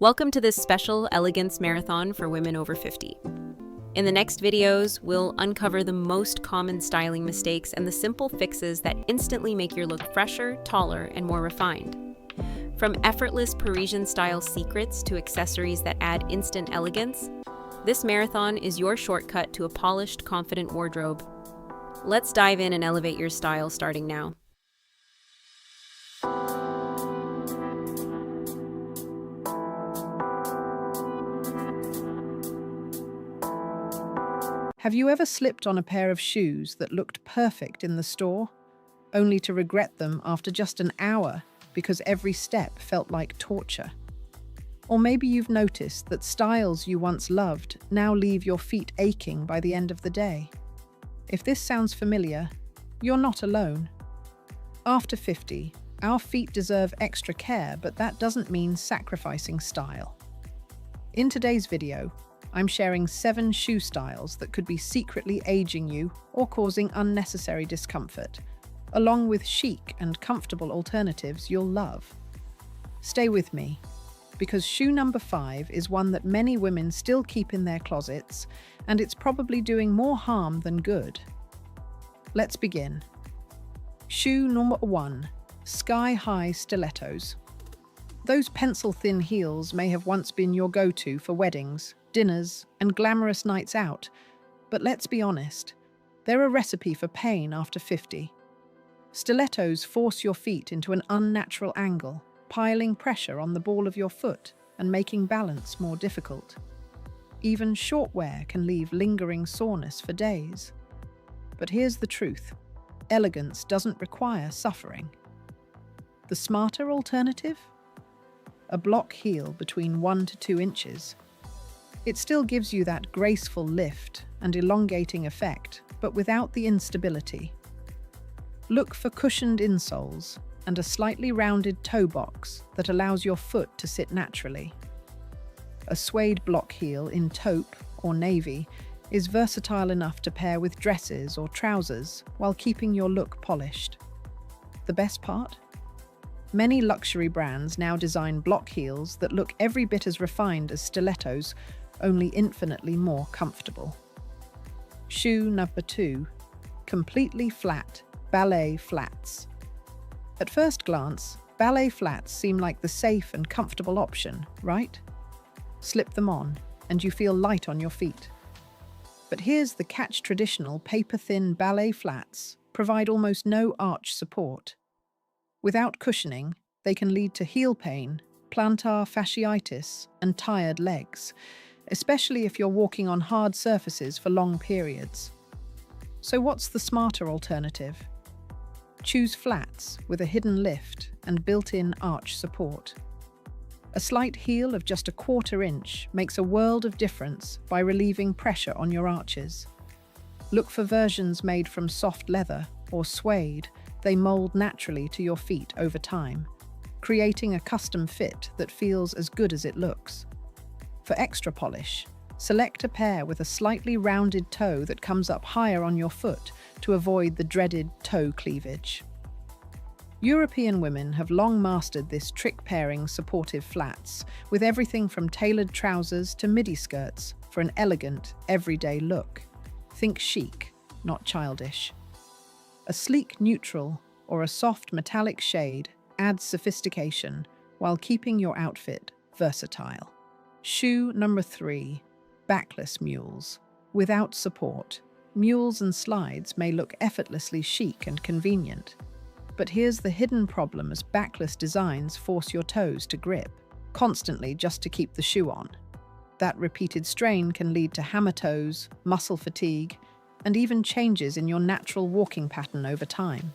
Welcome to this special Elegance Marathon for women over 50. In the next videos, we'll uncover the most common styling mistakes and the simple fixes that instantly make your look fresher, taller, and more refined. From effortless Parisian-style secrets to accessories that add instant elegance, this marathon is your shortcut to a polished, confident wardrobe. Let's dive in and elevate your style starting now. Have you ever slipped on a pair of shoes that looked perfect in the store, only to regret them after just an hour because every step felt like torture? Or maybe you've noticed that styles you once loved now leave your feet aching by the end of the day. If this sounds familiar, you're not alone. After 50, our feet deserve extra care, but that doesn't mean sacrificing style. In today's video, I'm sharing 7 shoe styles that could be secretly aging you or causing unnecessary discomfort, along with chic and comfortable alternatives you'll love. Stay with me, because shoe number 5 is one that many women still keep in their closets, and it's probably doing more harm than good. Let's begin. Shoe number 1, sky-high stilettos. Those pencil-thin heels may have once been your go-to for weddings, dinners, and glamorous nights out, but let's be honest, they're a recipe for pain after 50. Stilettos force your feet into an unnatural angle, piling pressure on the ball of your foot and making balance more difficult. Even short wear can leave lingering soreness for days. But here's the truth: elegance doesn't require suffering. The smarter alternative? A block heel between 1 to 2 inches. It still gives you that graceful lift and elongating effect, but without the instability. Look for cushioned insoles and a slightly rounded toe box that allows your foot to sit naturally. A suede block heel in taupe or navy is versatile enough to pair with dresses or trousers while keeping your look polished. The best part? Many luxury brands now design block heels that look every bit as refined as stilettos, only infinitely more comfortable. Shoe number 2, completely flat ballet flats. At first glance, ballet flats seem like the safe and comfortable option, right? Slip them on, and you feel light on your feet. But here's the catch: traditional paper-thin ballet flats provide almost no arch support. Without cushioning, they can lead to heel pain, plantar fasciitis, and tired legs, especially if you're walking on hard surfaces for long periods. So what's the smarter alternative? Choose flats with a hidden lift and built-in arch support. A slight heel of just a 1/4 inch makes a world of difference by relieving pressure on your arches. Look for versions made from soft leather or suede. They mold naturally to your feet over time, creating a custom fit that feels as good as it looks. For extra polish, select a pair with a slightly rounded toe that comes up higher on your foot to avoid the dreaded toe cleavage. European women have long mastered this trick-pairing supportive flats, with everything from tailored trousers to midi skirts for an elegant, everyday look. Think chic, not childish. A sleek neutral or a soft metallic shade adds sophistication while keeping your outfit versatile. Shoe number 3, backless mules. Without support, mules and slides may look effortlessly chic and convenient. But here's the hidden problem, as backless designs force your toes to grip constantly just to keep the shoe on. That repeated strain can lead to hammer toes, muscle fatigue, and even changes in your natural walking pattern over time.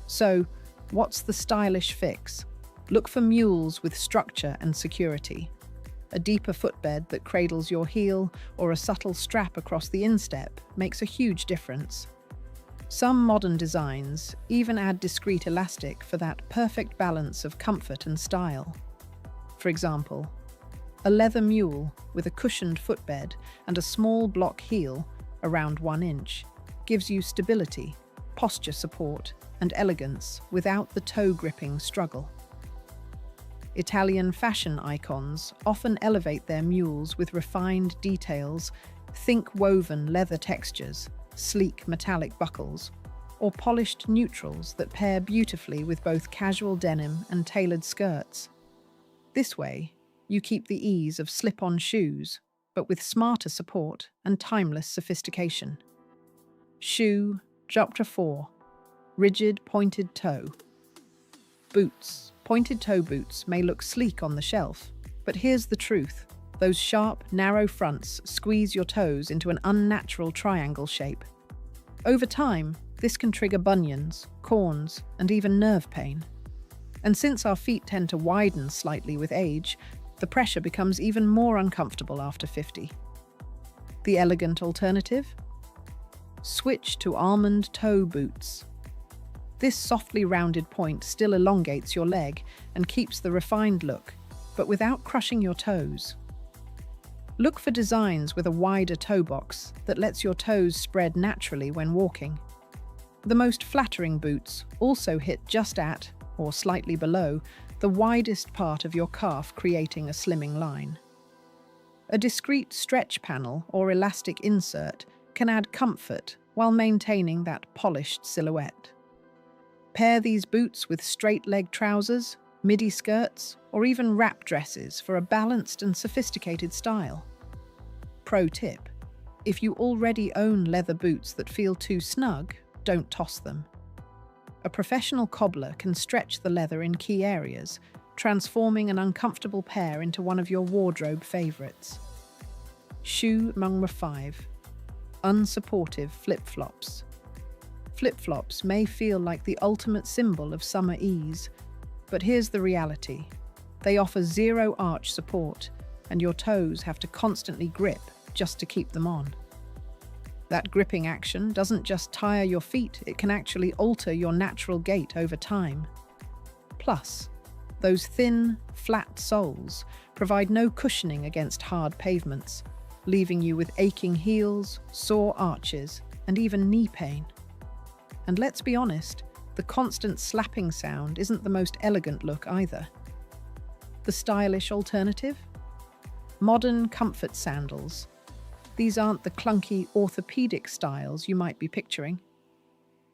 So, what's the stylish fix? Look for mules with structure and security. A deeper footbed that cradles your heel or a subtle strap across the instep makes a huge difference. Some modern designs even add discreet elastic for that perfect balance of comfort and style. For example, a leather mule with a cushioned footbed and a small block heel around 1 inch gives you stability, posture support, and elegance without the toe-gripping struggle. Italian fashion icons often elevate their mules with refined details, think woven leather textures, sleek metallic buckles, or polished neutrals that pair beautifully with both casual denim and tailored skirts. This way, you keep the ease of slip-on shoes, but with smarter support and timeless sophistication. Shoe Chapter 4. Rigid pointed toe. Boots. Pointed toe boots may look sleek on the shelf, but here's the truth. Those sharp, narrow fronts squeeze your toes into an unnatural triangle shape. Over time, this can trigger bunions, corns, and even nerve pain. And since our feet tend to widen slightly with age, the pressure becomes even more uncomfortable after 50. The elegant alternative? Switch to almond toe boots. This softly rounded point still elongates your leg and keeps the refined look, but without crushing your toes. Look for designs with a wider toe box that lets your toes spread naturally when walking. The most flattering boots also hit just at, or slightly below, the widest part of your calf, creating a slimming line. A discreet stretch panel or elastic insert can add comfort while maintaining that polished silhouette. Pair these boots with straight-leg trousers, midi skirts, or even wrap dresses for a balanced and sophisticated style. Pro tip: if you already own leather boots that feel too snug, don't toss them. A professional cobbler can stretch the leather in key areas, transforming an uncomfortable pair into one of your wardrobe favorites. Shoe number 5. Unsupportive flip-flops. Flip-flops may feel like the ultimate symbol of summer ease, but here's the reality. They offer zero arch support, and your toes have to constantly grip just to keep them on. That gripping action doesn't just tire your feet, it can actually alter your natural gait over time. Plus, those thin, flat soles provide no cushioning against hard pavements, leaving you with aching heels, sore arches, and even knee pain. And let's be honest, the constant slapping sound isn't the most elegant look either. The stylish alternative? Modern comfort sandals. These aren't the clunky orthopedic styles you might be picturing.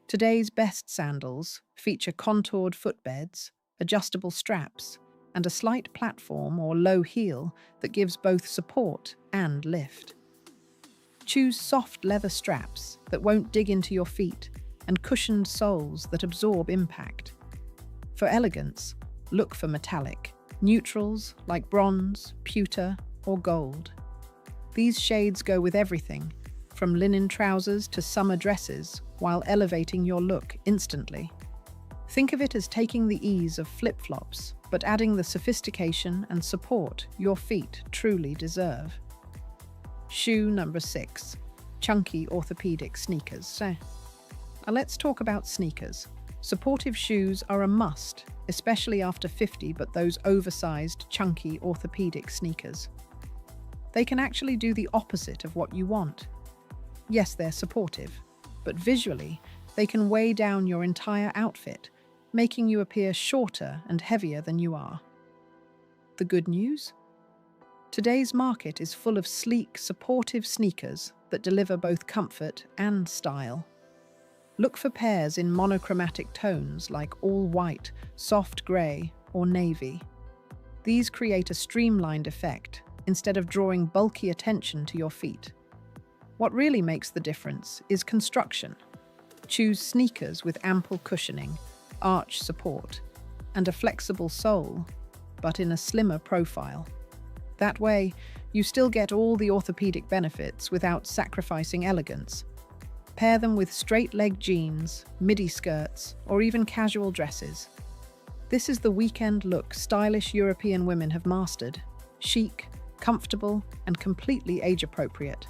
Today's best sandals feature contoured footbeds, adjustable straps, and a slight platform or low heel that gives both support and lift. Choose soft leather straps that won't dig into your feet and cushioned soles that absorb impact. For elegance, look for metallic, neutrals like bronze, pewter, or gold. These shades go with everything, from linen trousers to summer dresses, while elevating your look instantly. Think of it as taking the ease of flip-flops, but adding the sophistication and support your feet truly deserve. Shoe number 6. Chunky orthopedic sneakers. Now let's talk about sneakers. Supportive shoes are a must, especially after 50, but those oversized, chunky orthopedic sneakers. They can actually do the opposite of what you want. Yes, they're supportive, but visually, they can weigh down your entire outfit, making you appear shorter and heavier than you are. The good news? Today's market is full of sleek, supportive sneakers that deliver both comfort and style. Look for pairs in monochromatic tones like all white, soft grey, or navy. These create a streamlined effect instead of drawing bulky attention to your feet. What really makes the difference is construction. Choose sneakers with ample cushioning, arch support, and a flexible sole, but in a slimmer profile. That way, you still get all the orthopedic benefits without sacrificing elegance. Pair them with straight-leg jeans, midi skirts, or even casual dresses. This is the weekend look stylish European women have mastered. Chic, comfortable, and completely age-appropriate.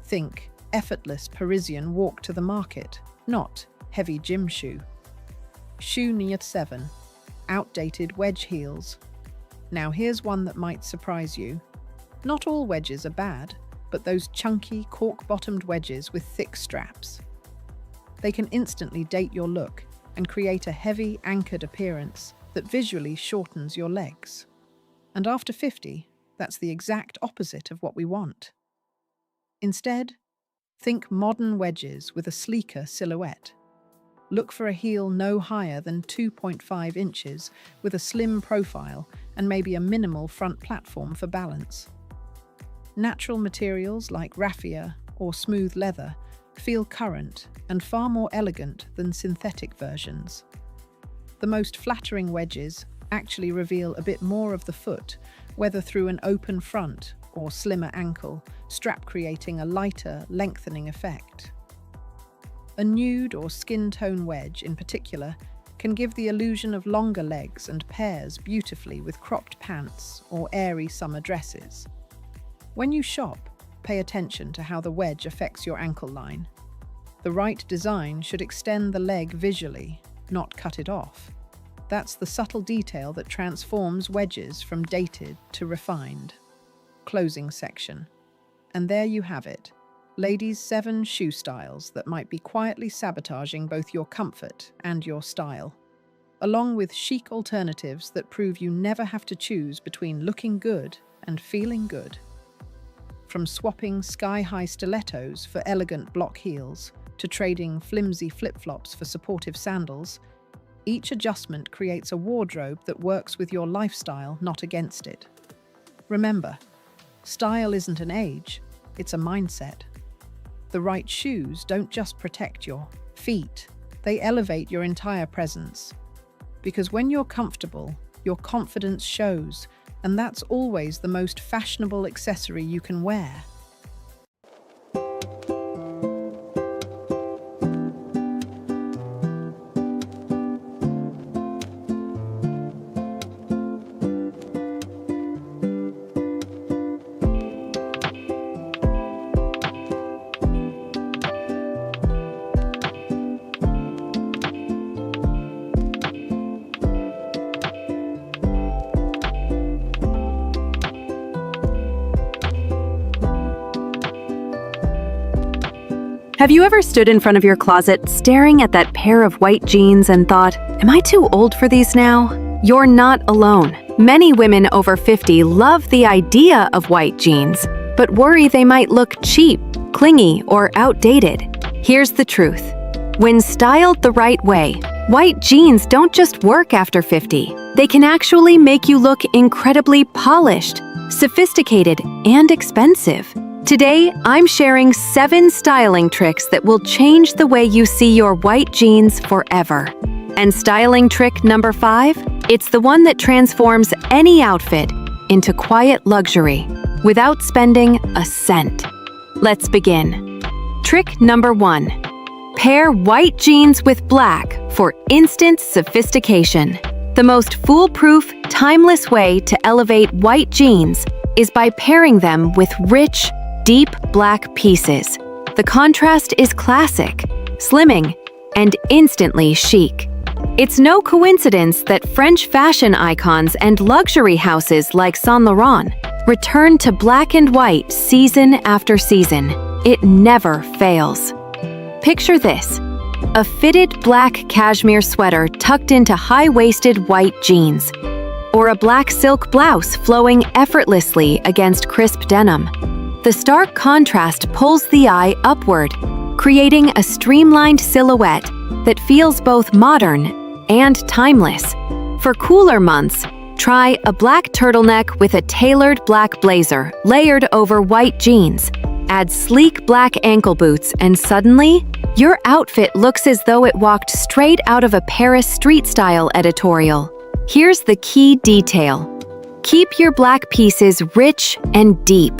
Think effortless Parisian walk to the market, not heavy gym shoe. Shoe number 7. Outdated wedge heels. Now here's one that might surprise you. Not all wedges are bad, but those chunky, cork-bottomed wedges with thick straps. They can instantly date your look and create a heavy, anchored appearance, that visually shortens your legs. And after 50, that's the exact opposite of what we want. Instead, think modern wedges with a sleeker silhouette. Look for a heel no higher than 2.5 inches with a slim profile and maybe a minimal front platform for balance. Natural materials like raffia or smooth leather feel current and far more elegant than synthetic versions. The most flattering wedges actually reveal a bit more of the foot, whether through an open front or slimmer ankle, strap creating a lighter, lengthening effect. A nude or skin tone wedge, in particular, can give the illusion of longer legs and pairs beautifully with cropped pants or airy summer dresses. When you shop, pay attention to how the wedge affects your ankle line. The right design should extend the leg visually, not cut it off. That's the subtle detail that transforms wedges from dated to refined. Closing section. And there you have it. Ladies' 7 shoe styles that might be quietly sabotaging both your comfort and your style, along with chic alternatives that prove you never have to choose between looking good and feeling good. From swapping sky-high stilettos for elegant block heels to trading flimsy flip-flops for supportive sandals, each adjustment creates a wardrobe that works with your lifestyle, not against it. Remember, style isn't an age, it's a mindset. The right shoes don't just protect your feet, they elevate your entire presence. Because when you're comfortable, your confidence shows, and that's always the most fashionable accessory you can wear. Have you ever stood in front of your closet staring at that pair of white jeans and thought, am I too old for these now? You're not alone. Many women over 50 love the idea of white jeans, but worry they might look cheap, clingy, or outdated. Here's the truth. When styled the right way, white jeans don't just work after 50. They can actually make you look incredibly polished, sophisticated, and expensive. Today, I'm sharing 7 styling tricks that will change the way you see your white jeans forever. And styling trick number 5? It's the one that transforms any outfit into quiet luxury without spending a cent. Let's begin. Trick number 1. Pair white jeans with black for instant sophistication. The most foolproof, timeless way to elevate white jeans is by pairing them with rich, deep black pieces. The contrast is classic, slimming, and instantly chic. It's no coincidence that French fashion icons and luxury houses like Saint Laurent return to black and white season after season. It never fails. Picture this: a fitted black cashmere sweater tucked into high-waisted white jeans, or a black silk blouse flowing effortlessly against crisp denim. The stark contrast pulls the eye upward, creating a streamlined silhouette that feels both modern and timeless. For cooler months, try a black turtleneck with a tailored black blazer layered over white jeans. Add sleek black ankle boots, and suddenly, your outfit looks as though it walked straight out of a Paris street-style editorial. Here's the key detail. Keep your black pieces rich and deep.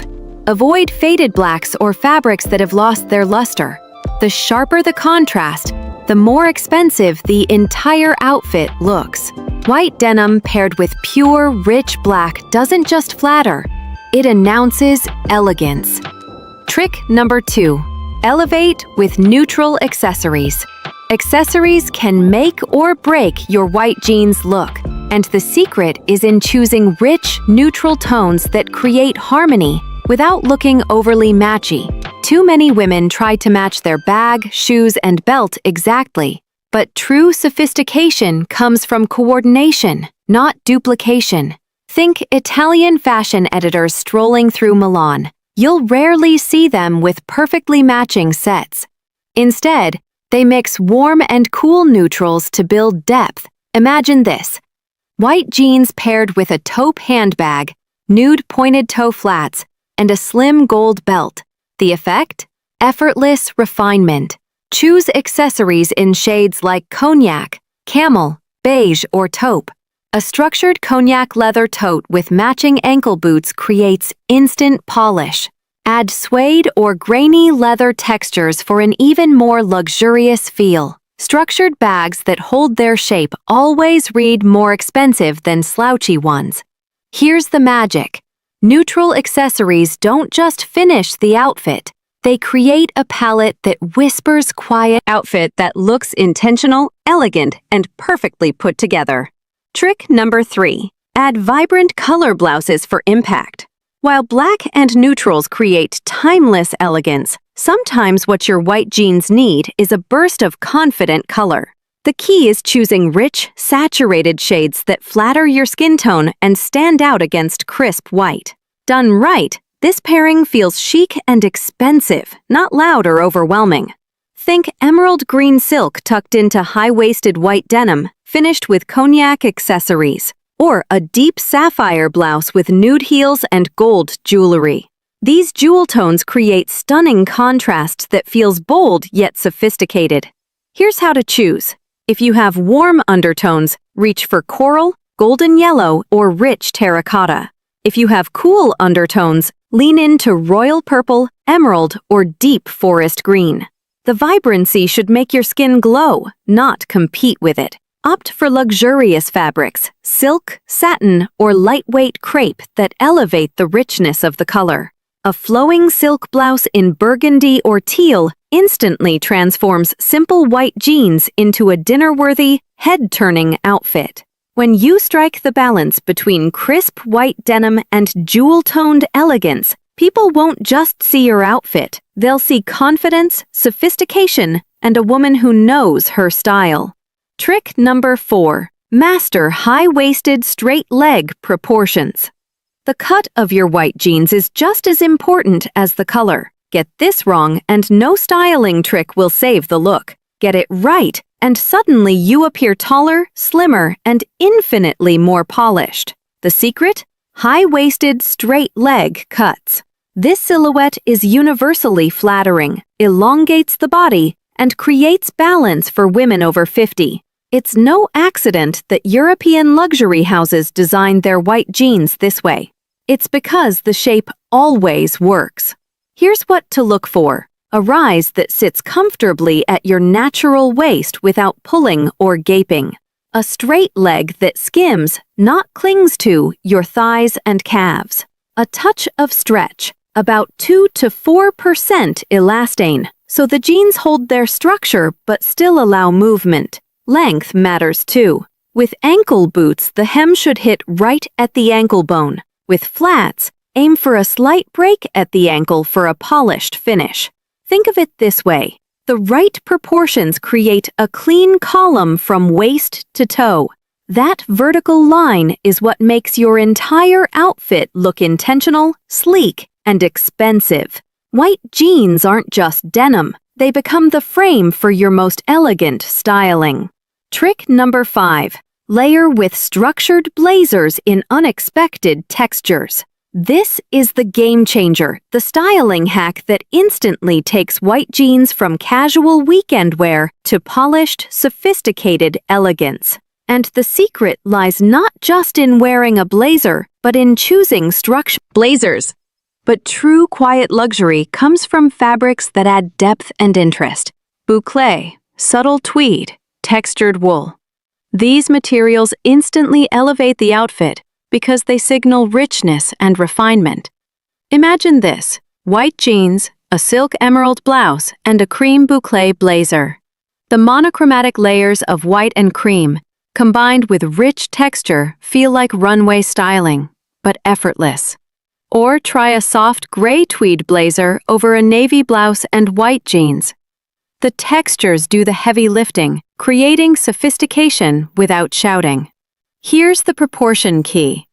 Avoid faded blacks or fabrics that have lost their luster. The sharper the contrast, the more expensive the entire outfit looks. White denim paired with pure, rich black doesn't just flatter, it announces elegance. Trick number 2. Elevate with neutral accessories. Accessories can make or break your white jeans look, and the secret is in choosing rich, neutral tones that create harmony without looking overly matchy. Too many women try to match their bag, shoes, and belt exactly, But true sophistication comes from coordination, not duplication. Think Italian fashion editors strolling through Milan. You'll rarely see them with perfectly matching sets. Instead, they mix warm and cool neutrals to build depth. Imagine this: white jeans paired with a taupe handbag, nude pointed toe flats, and a slim gold belt. The effect? Effortless refinement. Choose accessories in shades like cognac, camel, beige, or taupe. A structured cognac leather tote with matching ankle boots creates instant polish. Add suede or grainy leather textures for an even more luxurious feel. Structured bags that hold their shape always read more expensive than slouchy ones. Here's the magic. Neutral accessories don't just finish the outfit. They create a palette that whispers quiet outfit that looks intentional, elegant, and perfectly put together. Trick number 3. Add vibrant color blouses for impact. While black and neutrals create timeless elegance, sometimes what your white jeans need is a burst of confident color. The key is choosing rich, saturated shades that flatter your skin tone and stand out against crisp white. Done right, this pairing feels chic and expensive, not loud or overwhelming. Think emerald green silk tucked into high-waisted white denim, finished with cognac accessories, or a deep sapphire blouse with nude heels and gold jewelry. These jewel tones create stunning contrast that feels bold yet sophisticated. Here's how to choose. If you have warm undertones, reach for coral, golden yellow, or rich terracotta. If you have cool undertones, lean into royal purple, emerald, or deep forest green. The vibrancy should make your skin glow, not compete with it. Opt for luxurious fabrics, silk, satin, or lightweight crepe that elevate the richness of the color. A flowing silk blouse in burgundy or teal instantly transforms simple white jeans into a dinner-worthy, head-turning outfit. When you strike the balance between crisp white denim and jewel-toned elegance, people won't just see your outfit, they'll see confidence, sophistication, and a woman who knows her style. Trick number 4. Master high-waisted straight leg proportions. The cut of your white jeans is just as important as the color. Get this wrong and no styling trick will save the look. Get it right, and suddenly you appear taller, slimmer, and infinitely more polished. The secret? High-waisted straight leg cuts. This silhouette is universally flattering, elongates the body, and creates balance for women over 50. It's no accident that European luxury houses designed their white jeans this way. It's because the shape always works. Here's what to look for. A rise that sits comfortably at your natural waist without pulling or gaping. A straight leg that skims, not clings to, your thighs and calves. A touch of stretch, about 2 to 4% elastane, so the jeans hold their structure but still allow movement. Length matters too. With ankle boots, the hem should hit right at the ankle bone. With flats, aim for a slight break at the ankle for a polished finish. Think of it this way. The right proportions create a clean column from waist to toe. That vertical line is what makes your entire outfit look intentional, sleek, and expensive. White jeans aren't just denim. They become the frame for your most elegant styling. Trick number 5. Layer with structured blazers in unexpected textures. This is the game changer, the styling hack that instantly takes white jeans from casual weekend wear to polished, sophisticated elegance. And the secret lies not just in wearing a blazer, but in choosing structured blazers. But true quiet luxury comes from fabrics that add depth and interest. Boucle, subtle tweed, textured wool. These materials instantly elevate the outfit because they signal richness and refinement. Imagine this: white jeans, a silk emerald blouse, and a cream boucle blazer. The monochromatic layers of white and cream, combined with rich texture, feel like runway styling, but effortless. Or try a soft gray tweed blazer over a navy blouse and white jeans. The textures do the heavy lifting, creating sophistication without shouting. Here's the proportion key.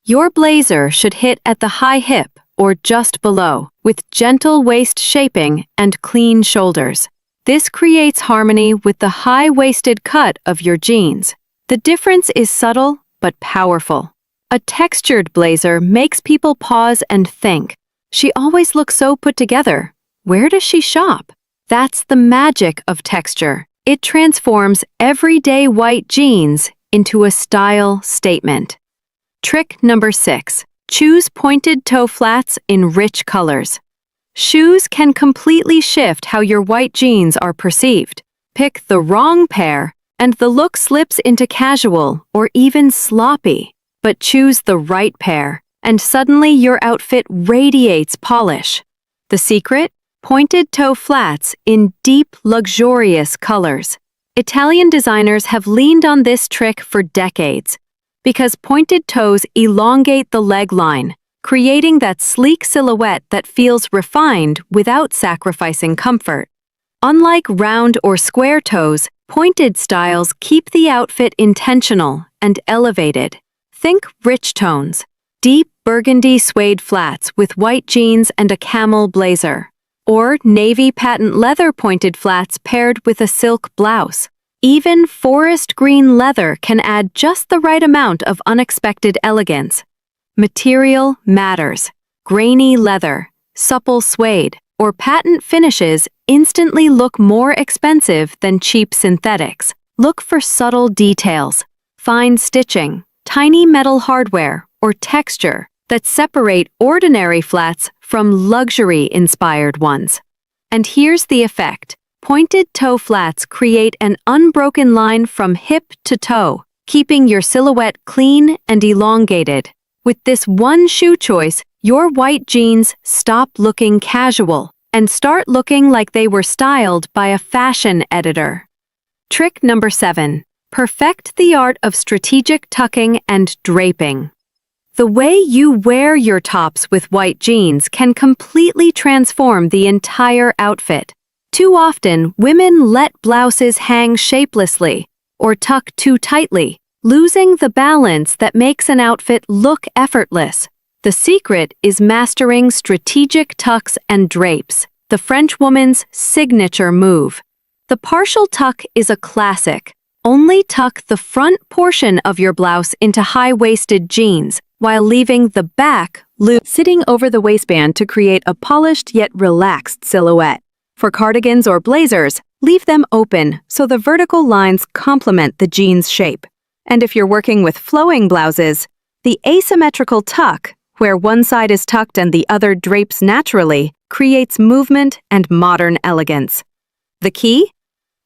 Your blazer should hit at the high hip or just below, with gentle waist shaping and clean shoulders. This creates harmony with the high-waisted cut of your jeans. The difference is subtle but powerful. A textured blazer makes people pause and think, "She always looks so put together. Where does she shop?" That's the magic of texture. It transforms everyday white jeans into a style statement. Trick number 6. Choose pointed toe flats in rich colors. Shoes can completely shift how your white jeans are perceived. Pick the wrong pair, and the look slips into casual or even sloppy. But choose the right pair, and suddenly your outfit radiates polish. The secret? Pointed toe flats in deep, luxurious colors. Italian designers have leaned on this trick for decades because pointed toes elongate the leg line, creating that sleek silhouette that feels refined without sacrificing comfort. Unlike round or square toes, pointed styles keep the outfit intentional and elevated. Think rich tones, deep burgundy suede flats with white jeans and a camel blazer, or navy patent leather pointed flats paired with a silk blouse. Even forest green leather can add just the right amount of unexpected elegance. Material matters. Grainy leather, supple suede, or patent finishes instantly look more expensive than cheap synthetics. Look for subtle details, fine stitching, tiny metal hardware, or texture that separate ordinary flats from luxury-inspired ones. And here's the effect. Pointed toe flats create an unbroken line from hip to toe, keeping your silhouette clean and elongated. With this one shoe choice, your white jeans stop looking casual and start looking like they were styled by a fashion editor. Trick number 7. Perfect the art of strategic tucking and draping. The way you wear your tops with white jeans can completely transform the entire outfit. Too often, women let blouses hang shapelessly or tuck too tightly, losing the balance that makes an outfit look effortless. The secret is mastering strategic tucks and drapes, the French woman's signature move. The partial tuck is a classic. Only tuck the front portion of your blouse into high-waisted jeans, while leaving the back loose, sitting over the waistband to create a polished yet relaxed silhouette. For cardigans or blazers, leave them open so the vertical lines complement the jeans' shape. And if you're working with flowing blouses, the asymmetrical tuck, where one side is tucked and the other drapes naturally, creates movement and modern elegance. The key?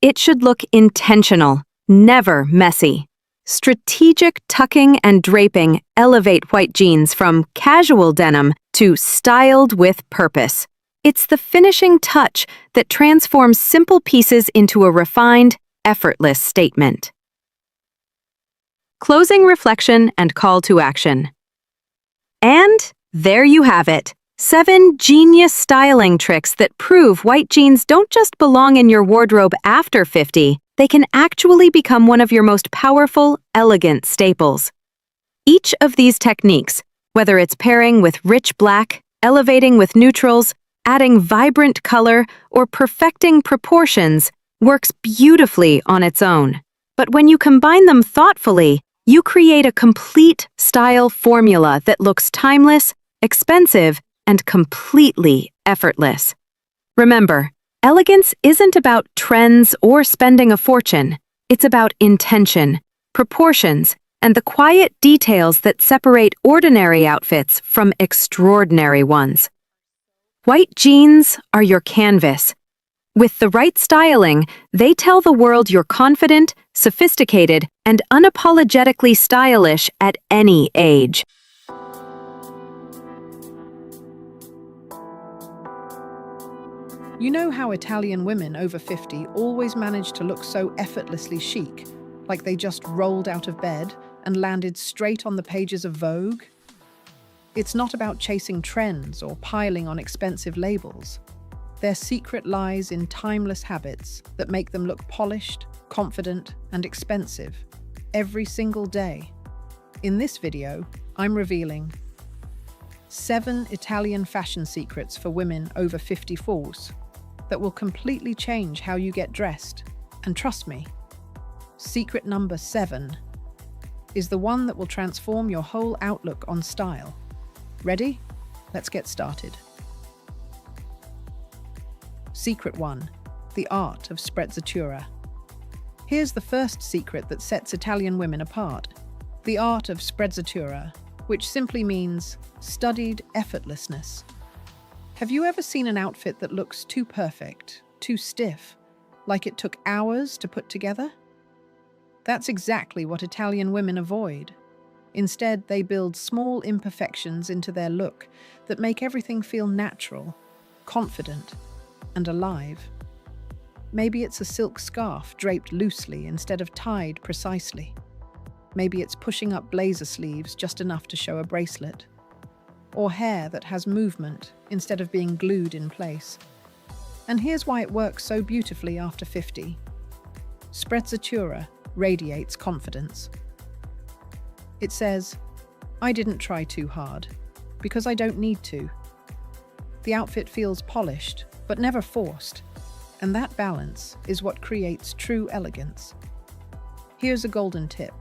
It should look intentional, never messy. Strategic tucking and draping elevate white jeans from casual denim to styled with purpose. It's the finishing touch that transforms simple pieces into a refined, effortless statement. Closing reflection and call to action. And there you have it. 7 genius styling tricks that prove white jeans don't just belong in your wardrobe after 50, they can actually become one of your most powerful, elegant staples. Each of these techniques, whether it's pairing with rich black, elevating with neutrals, adding vibrant color, or perfecting proportions, works beautifully on its own. But when you combine them thoughtfully, you create a complete style formula that looks timeless, expensive, and completely effortless. Remember, elegance isn't about trends or spending a fortune. It's about intention, proportions, and the quiet details that separate ordinary outfits from extraordinary ones. White jeans are your canvas. With the right styling, they tell the world you're confident, sophisticated, and unapologetically stylish at any age. You know how Italian women over 50 always manage to look so effortlessly chic, like they just rolled out of bed and landed straight on the pages of Vogue? It's not about chasing trends or piling on expensive labels. Their secret lies in timeless habits that make them look polished, confident, and expensive every single day. In this video, I'm revealing 7 Italian fashion secrets for women over 54s that will completely change how you get dressed. And trust me, secret number 7 is the one that will transform your whole outlook on style. Ready? Let's get started. Secret 1. The art of sprezzatura. Here's the first secret that sets Italian women apart. The art of sprezzatura, which simply means studied effortlessness. Have you ever seen an outfit that looks too perfect, too stiff, like it took hours to put together? That's exactly what Italian women avoid. Instead, they build small imperfections into their look that make everything feel natural, confident, and alive. Maybe it's a silk scarf draped loosely instead of tied precisely. Maybe it's pushing up blazer sleeves just enough to show a bracelet. Or hair that has movement instead of being glued in place. And here's why it works so beautifully after 50. Sprezzatura radiates confidence. It says, "I didn't try too hard, because I don't need to." The outfit feels polished, but never forced, and that balance is what creates true elegance. Here's a golden tip.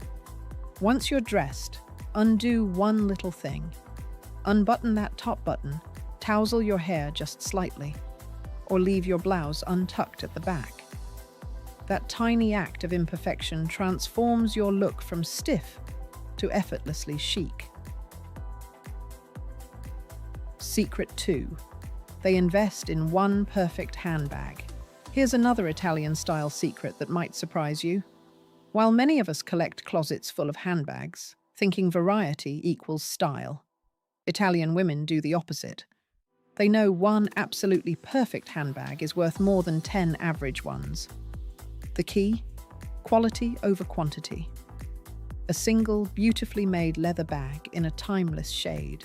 Once you're dressed, undo one little thing. Unbutton that top button, tousle your hair just slightly, or leave your blouse untucked at the back. That tiny act of imperfection transforms your look from stiff to effortlessly chic. Secret 2. They invest in one perfect handbag. Here's another Italian-style secret that might surprise you. While many of us collect closets full of handbags, thinking variety equals style, Italian women do the opposite. They know one absolutely perfect handbag is worth more than 10 average ones. The key? Quality over quantity. A single, beautifully made leather bag in a timeless shade,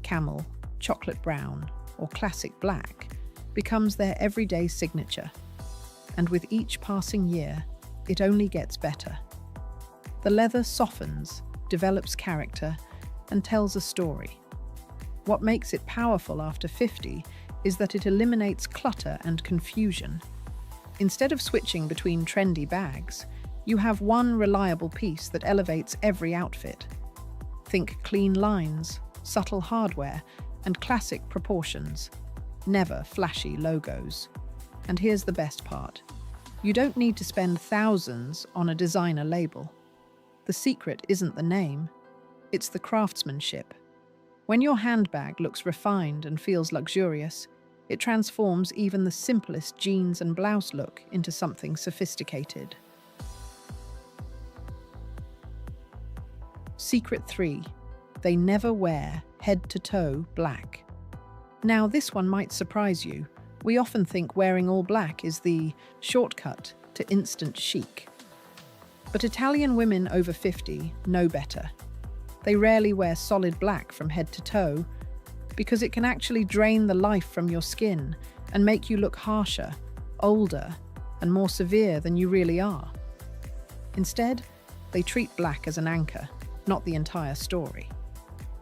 camel, chocolate brown, or classic black, becomes their everyday signature. And with each passing year, it only gets better. The leather softens, develops character, and tells a story. What makes it powerful after 50 is that it eliminates clutter and confusion. Instead of switching between trendy bags, you have one reliable piece that elevates every outfit. Think clean lines, subtle hardware, and classic proportions. Never flashy logos. And here's the best part. You don't need to spend thousands on a designer label. The secret isn't the name, it's the craftsmanship. When your handbag looks refined and feels luxurious, it transforms even the simplest jeans and blouse look into something sophisticated. Secret 3. They never wear head-to-toe black. Now, this one might surprise you. We often think wearing all black is the shortcut to instant chic. But Italian women over 50 know better. They rarely wear solid black from head to toe because it can actually drain the life from your skin and make you look harsher, older, and more severe than you really are. Instead, they treat black as an anchor, not the entire story.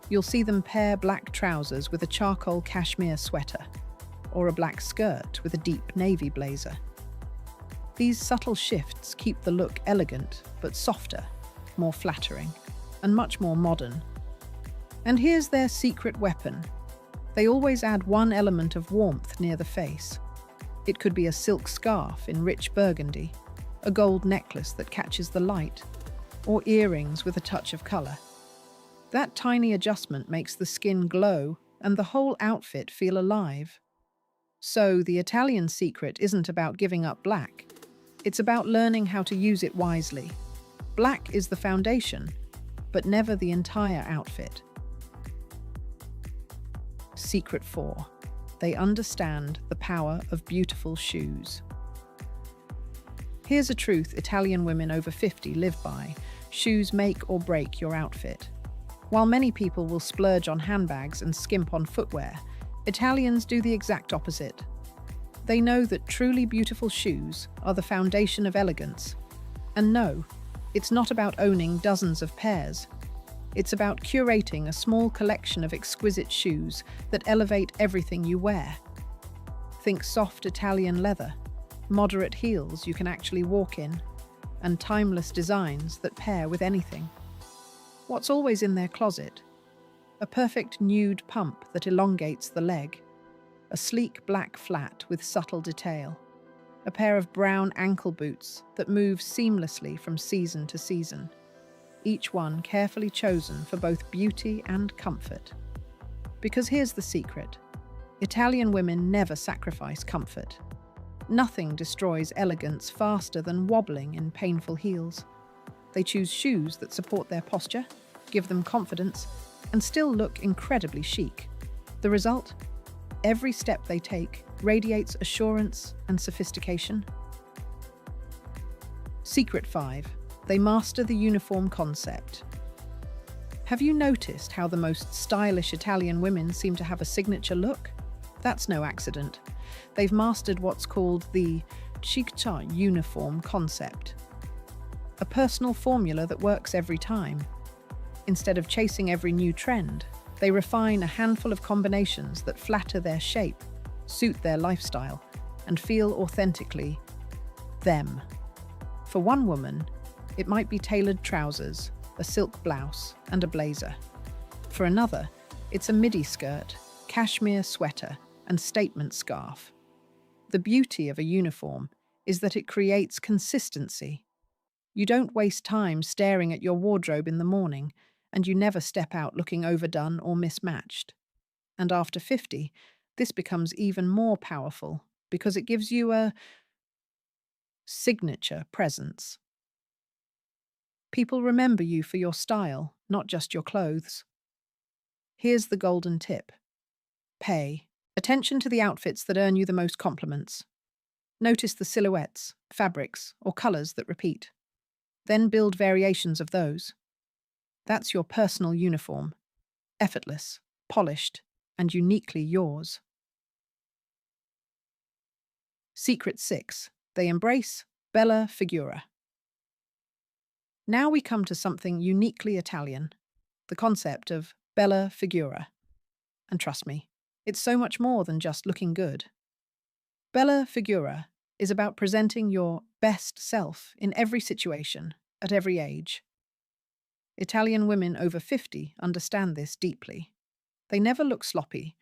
You'll see them pair black trousers with a charcoal cashmere sweater, or a black skirt with a deep navy blazer. These subtle shifts keep the look elegant, but softer, more flattering, and much more modern. And here's their secret weapon. They always add one element of warmth near the face. It could be a silk scarf in rich burgundy, a gold necklace that catches the light, or earrings with a touch of color. That tiny adjustment makes the skin glow and the whole outfit feel alive. So, the Italian secret isn't about giving up black. It's about learning how to use it wisely. Black is the foundation, but never the entire outfit. Secret 4. They understand the power of beautiful shoes. Here's a truth Italian women over 50 live by. Shoes make or break your outfit. While many people will splurge on handbags and skimp on footwear, Italians do the exact opposite. They know that truly beautiful shoes are the foundation of elegance. And no, it's not about owning dozens of pairs. It's about curating a small collection of exquisite shoes that elevate everything you wear. Think soft Italian leather, moderate heels you can actually walk in, and timeless designs that pair with anything. What's always in their closet? A perfect nude pump that elongates the leg, a sleek black flat with subtle detail, a pair of brown ankle boots that move seamlessly from season to season, each one carefully chosen for both beauty and comfort. Because here's the secret: Italian women never sacrifice comfort. Nothing destroys elegance faster than wobbling in painful heels. They choose shoes that support their posture, give them confidence, and still look incredibly chic. The result? Every step they take radiates assurance and sophistication. Secret 5. They master the uniform concept. Have you noticed how the most stylish Italian women seem to have a signature look? That's no accident. They've mastered what's called the città uniform concept, a personal formula that works every time. Instead of chasing every new trend, they refine a handful of combinations that flatter their shape, suit their lifestyle, and feel authentically them. For one woman, it might be tailored trousers, a silk blouse, and a blazer. For another, it's a midi skirt, cashmere sweater, and statement scarf. The beauty of a uniform is that it creates consistency. You don't waste time staring at your wardrobe in the morning, and you never step out looking overdone or mismatched. And after 50, this becomes even more powerful because it gives you a signature presence. People remember you for your style, not just your clothes. Here's the golden tip. Pay attention to the outfits that earn you the most compliments. Notice the silhouettes, fabrics, or colors that repeat. Then build variations of those. That's your personal uniform, effortless, polished, and uniquely yours. Secret 6. They embrace bella figura. Now we come to something uniquely Italian, the concept of bella figura. And trust me, it's so much more than just looking good. Bella figura is about presenting your best self in every situation, at every age. Italian women over 50 understand this deeply. They never look sloppy,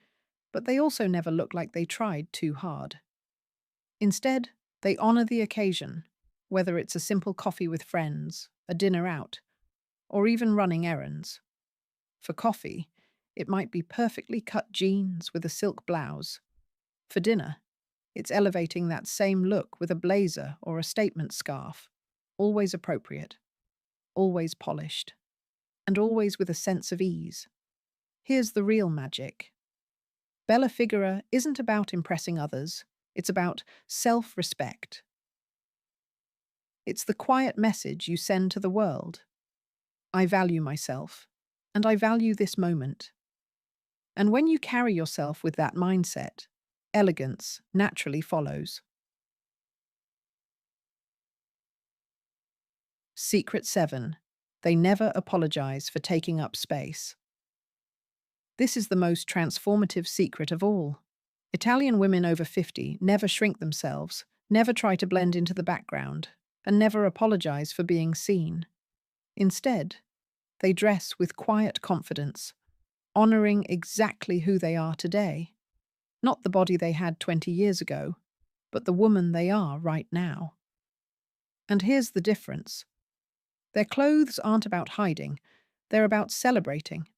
but they also never look like they tried too hard. Instead, they honor the occasion, whether it's a simple coffee with friends, a dinner out, or even running errands. For coffee, it might be perfectly cut jeans with a silk blouse. For dinner, it's elevating that same look with a blazer or a statement scarf, always appropriate, always polished, and always with a sense of ease. Here's the real magic. Bella figura isn't about impressing others, it's about self-respect. It's the quiet message you send to the world. I value myself, and I value this moment. And when you carry yourself with that mindset, elegance naturally follows. Secret 7. They never apologize for taking up space. This is the most transformative secret of all. Italian women over 50 never shrink themselves, never try to blend into the background, and never apologize for being seen. Instead, they dress with quiet confidence, honoring exactly who they are today. Not the body they had 20 years ago, but the woman they are right now. And here's the difference. Their clothes aren't about hiding, they're about celebrating.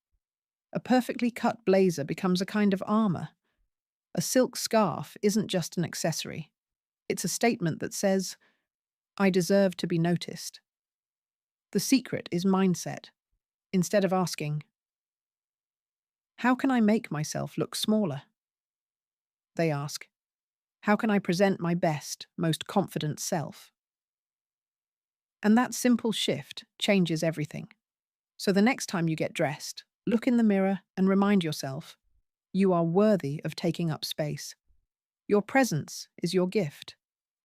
A perfectly cut blazer becomes a kind of armor. A silk scarf isn't just an accessory. It's a statement that says, I deserve to be noticed. The secret is mindset. Instead of asking, how can I make myself look smaller? They ask, how can I present my best, most confident self? And that simple shift changes everything. So the next time you get dressed, look in the mirror and remind yourself, you are worthy of taking up space. Your presence is your gift.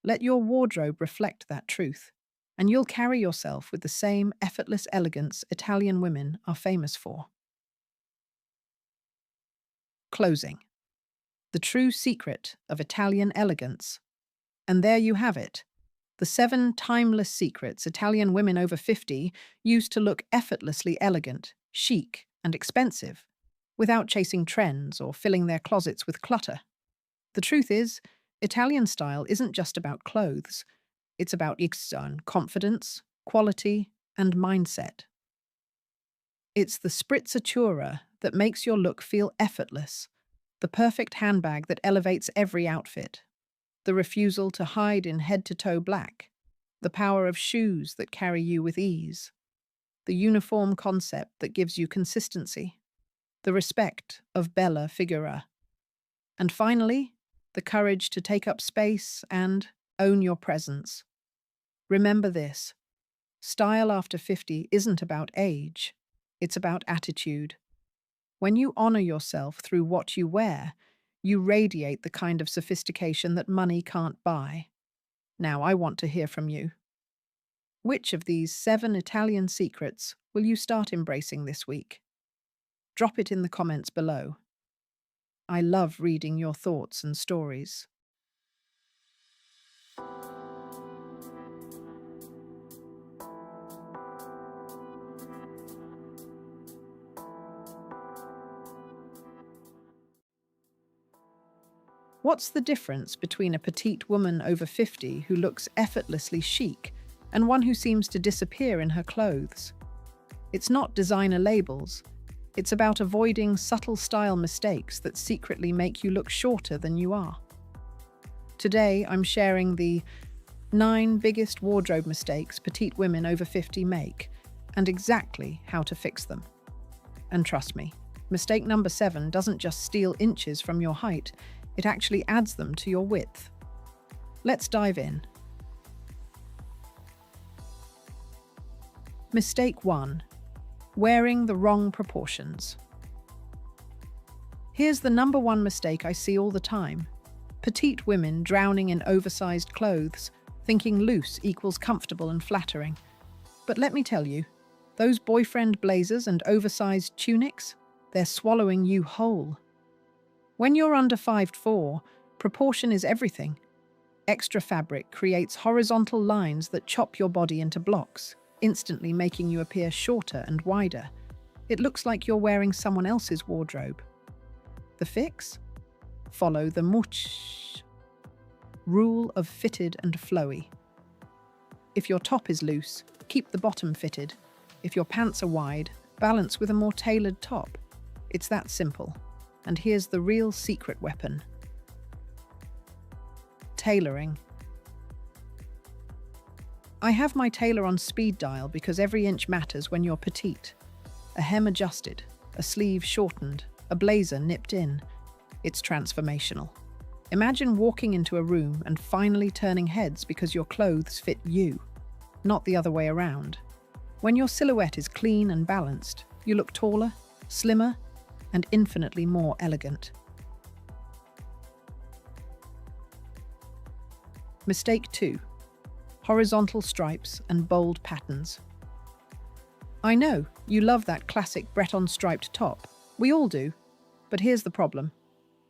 Let your wardrobe reflect that truth, and you'll carry yourself with the same effortless elegance Italian women are famous for. Closing. The true secret of Italian elegance. And there you have it. The 7 timeless secrets Italian women over 50 use to look effortlessly elegant, chic, and expensive, without chasing trends or filling their closets with clutter. The truth is, Italian style isn't just about clothes. It's about confidence, quality, and mindset. It's the sprezzatura that makes your look feel effortless, the perfect handbag that elevates every outfit, the refusal to hide in head-to-toe black, the power of shoes that carry you with ease, the uniform concept that gives you consistency, the respect of bella figura, and finally, the courage to take up space and own your presence. Remember this: style after 50 isn't about age, it's about attitude. When you honor yourself through what you wear, you radiate the kind of sophistication that money can't buy. Now, I want to hear from you. Which of these 7 Italian secrets will you start embracing this week? Drop it in the comments below. I love reading your thoughts and stories. What's the difference between a petite woman over 50 who looks effortlessly chic and one who seems to disappear in her clothes? It's not designer labels. It's about avoiding subtle style mistakes that secretly make you look shorter than you are. Today, I'm sharing the 9 biggest wardrobe mistakes petite women over 50 make and exactly how to fix them. And trust me, mistake number 7 doesn't just steal inches from your height, it actually adds them to your width. Let's dive in. Mistake 1. Wearing the wrong proportions. Here's the number 1 mistake I see all the time. Petite women drowning in oversized clothes, thinking loose equals comfortable and flattering. But let me tell you, those boyfriend blazers and oversized tunics, they're swallowing you whole. When you're under 5'4", proportion is everything. Extra fabric creates horizontal lines that chop your body into blocks, instantly making you appear shorter and wider. It looks like you're wearing someone else's wardrobe. The fix? Follow the rule of fitted and flowy. If your top is loose, keep the bottom fitted. If your pants are wide, balance with a more tailored top. It's that simple. And here's the real secret weapon. Tailoring. I have my tailor on speed dial because every inch matters when you're petite. A hem adjusted, a sleeve shortened, a blazer nipped in. It's transformational. Imagine walking into a room and finally turning heads because your clothes fit you, not the other way around. When your silhouette is clean and balanced, you look taller, slimmer, and infinitely more elegant. Mistake 2. Horizontal stripes and bold patterns. I know, you love that classic Breton striped top. We all do. But here's the problem.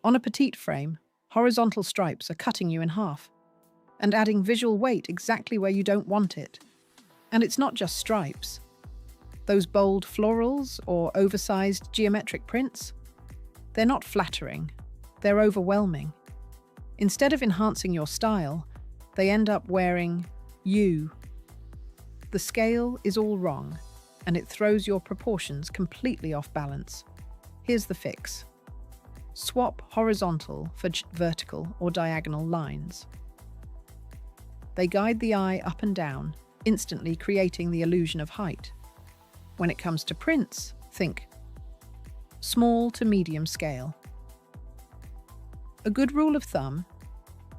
On a petite frame, horizontal stripes are cutting you in half and adding visual weight exactly where you don't want it. And it's not just stripes. Those bold florals or oversized geometric prints, they're not flattering, they're overwhelming. Instead of enhancing your style, they end up wearing you. The scale is all wrong, and it throws your proportions completely off balance. Here's the fix. Swap horizontal for vertical or diagonal lines. They guide the eye up and down, instantly creating the illusion of height. When it comes to prints, think small to medium scale. A good rule of thumb: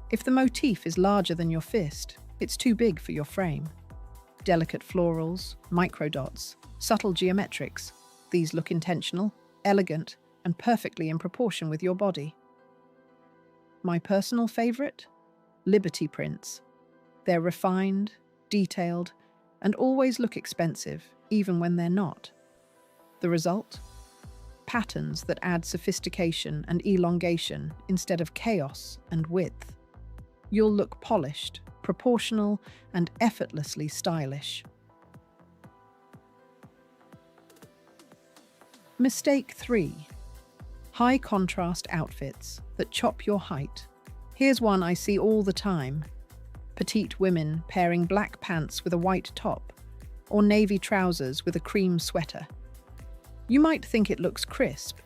if the motif is larger than your fist, it's too big for your frame. Delicate florals, microdots, subtle geometrics, these look intentional, elegant, and perfectly in proportion with your body. My personal favorite? Liberty prints. They're refined, detailed, and always look expensive, even when they're not. The result? Patterns that add sophistication and elongation instead of chaos and width. You'll look polished, proportional, and effortlessly stylish. Mistake 3. High contrast outfits that chop your height. Here's one I see all the time. Petite women pairing black pants with a white top, or navy trousers with a cream sweater. You might think it looks crisp,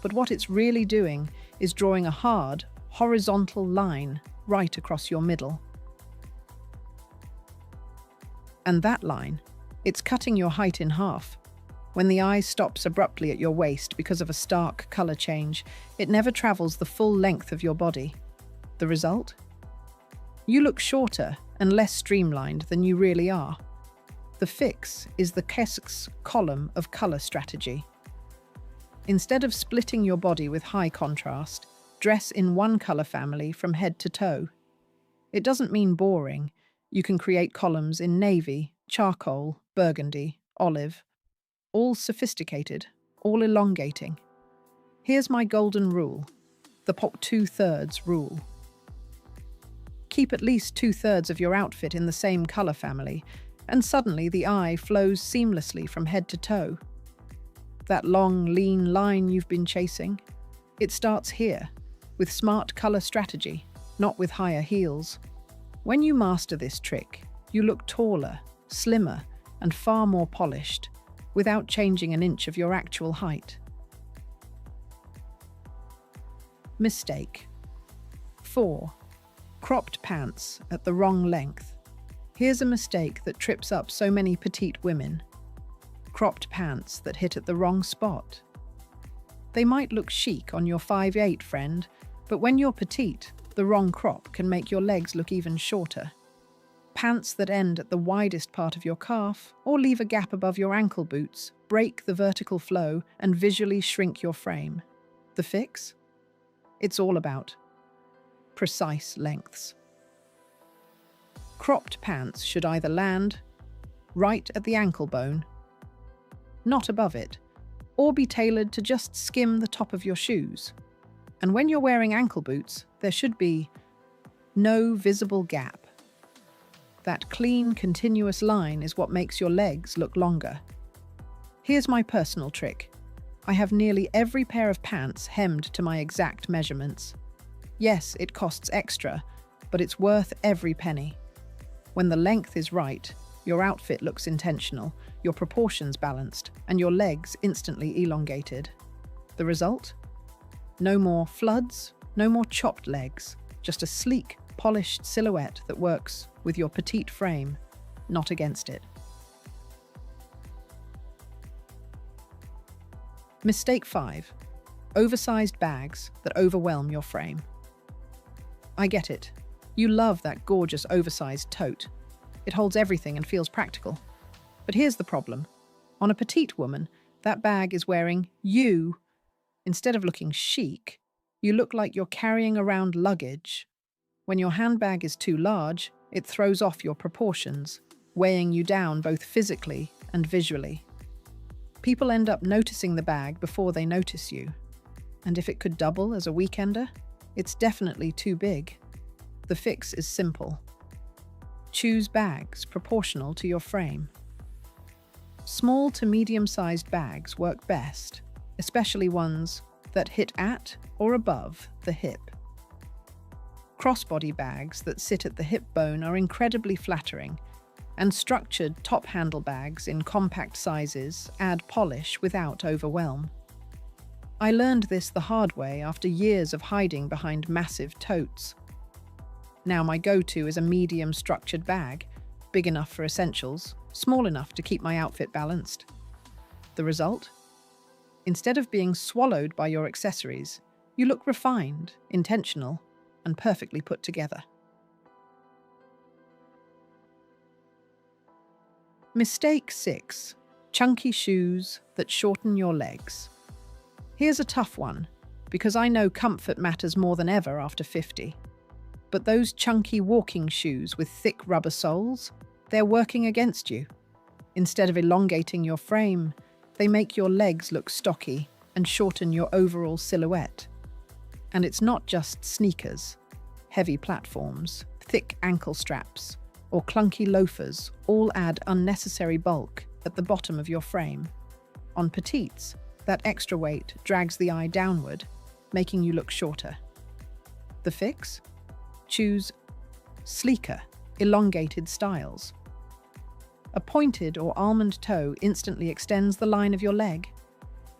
but what it's really doing is drawing a hard, horizontal line right across your middle. And that line, it's cutting your height in half. When the eye stops abruptly at your waist because of a stark color change, it never travels the full length of your body. The result? You look shorter and less streamlined than you really are. The fix is the Kessk's column of color strategy. Instead of splitting your body with high contrast, dress in one color family from head to toe. It doesn't mean boring. You can create columns in navy, charcoal, burgundy, olive, all sophisticated, all elongating. Here's my golden rule, the pop 2/3 rule. Keep at least 2/3 of your outfit in the same color family, and suddenly the eye flows seamlessly from head to toe. That long, lean line you've been chasing, it starts here, with smart color strategy, not with higher heels. When you master this trick, you look taller, slimmer, and far more polished, without changing an inch of your actual height. Mistake 4. Cropped pants at the wrong length. Here's a mistake that trips up so many petite women. Cropped pants that hit at the wrong spot. They might look chic on your 5'8" friend, but when you're petite, the wrong crop can make your legs look even shorter. Pants that end at the widest part of your calf or leave a gap above your ankle boots break the vertical flow and visually shrink your frame. The fix? It's all about precise lengths. Cropped pants should either land right at the ankle bone, not above it, or be tailored to just skim the top of your shoes. And when you're wearing ankle boots, there should be no visible gap. That clean, continuous line is what makes your legs look longer. Here's my personal trick. I have nearly every pair of pants hemmed to my exact measurements. Yes, it costs extra, but it's worth every penny. When the length is right, your outfit looks intentional, your proportions balanced, and your legs instantly elongated. The result? No more floods, no more chopped legs, just a sleek, polished silhouette that works with your petite frame, not against it. Mistake 5. Oversized bags that overwhelm your frame. I get it. You love that gorgeous oversized tote. It holds everything and feels practical. But here's the problem. On a petite woman, that bag is wearing you. Instead of looking chic, you look like you're carrying around luggage. When your handbag is too large, it throws off your proportions, weighing you down both physically and visually. People end up noticing the bag before they notice you. And if it could double as a weekender, it's definitely too big. The fix is simple. Choose bags proportional to your frame. Small to medium-sized bags work best, especially ones that hit at or above the hip. Crossbody bags that sit at the hip bone are incredibly flattering, and structured top handle bags in compact sizes add polish without overwhelm. I learned this the hard way after years of hiding behind massive totes. Now my go-to is a medium structured bag, big enough for essentials, small enough to keep my outfit balanced. The result? Instead of being swallowed by your accessories, you look refined, intentional, and perfectly put together. Mistake 6. Chunky shoes that shorten your legs. Here's a tough one, because I know comfort matters more than ever after 50. But those chunky walking shoes with thick rubber soles, they're working against you. Instead of elongating your frame, they make your legs look stocky and shorten your overall silhouette. And it's not just sneakers. Heavy platforms, thick ankle straps, or clunky loafers all add unnecessary bulk at the bottom of your frame. On petites, that extra weight drags the eye downward, making you look shorter. The fix? Choose sleeker, elongated styles. A pointed or almond toe instantly extends the line of your leg.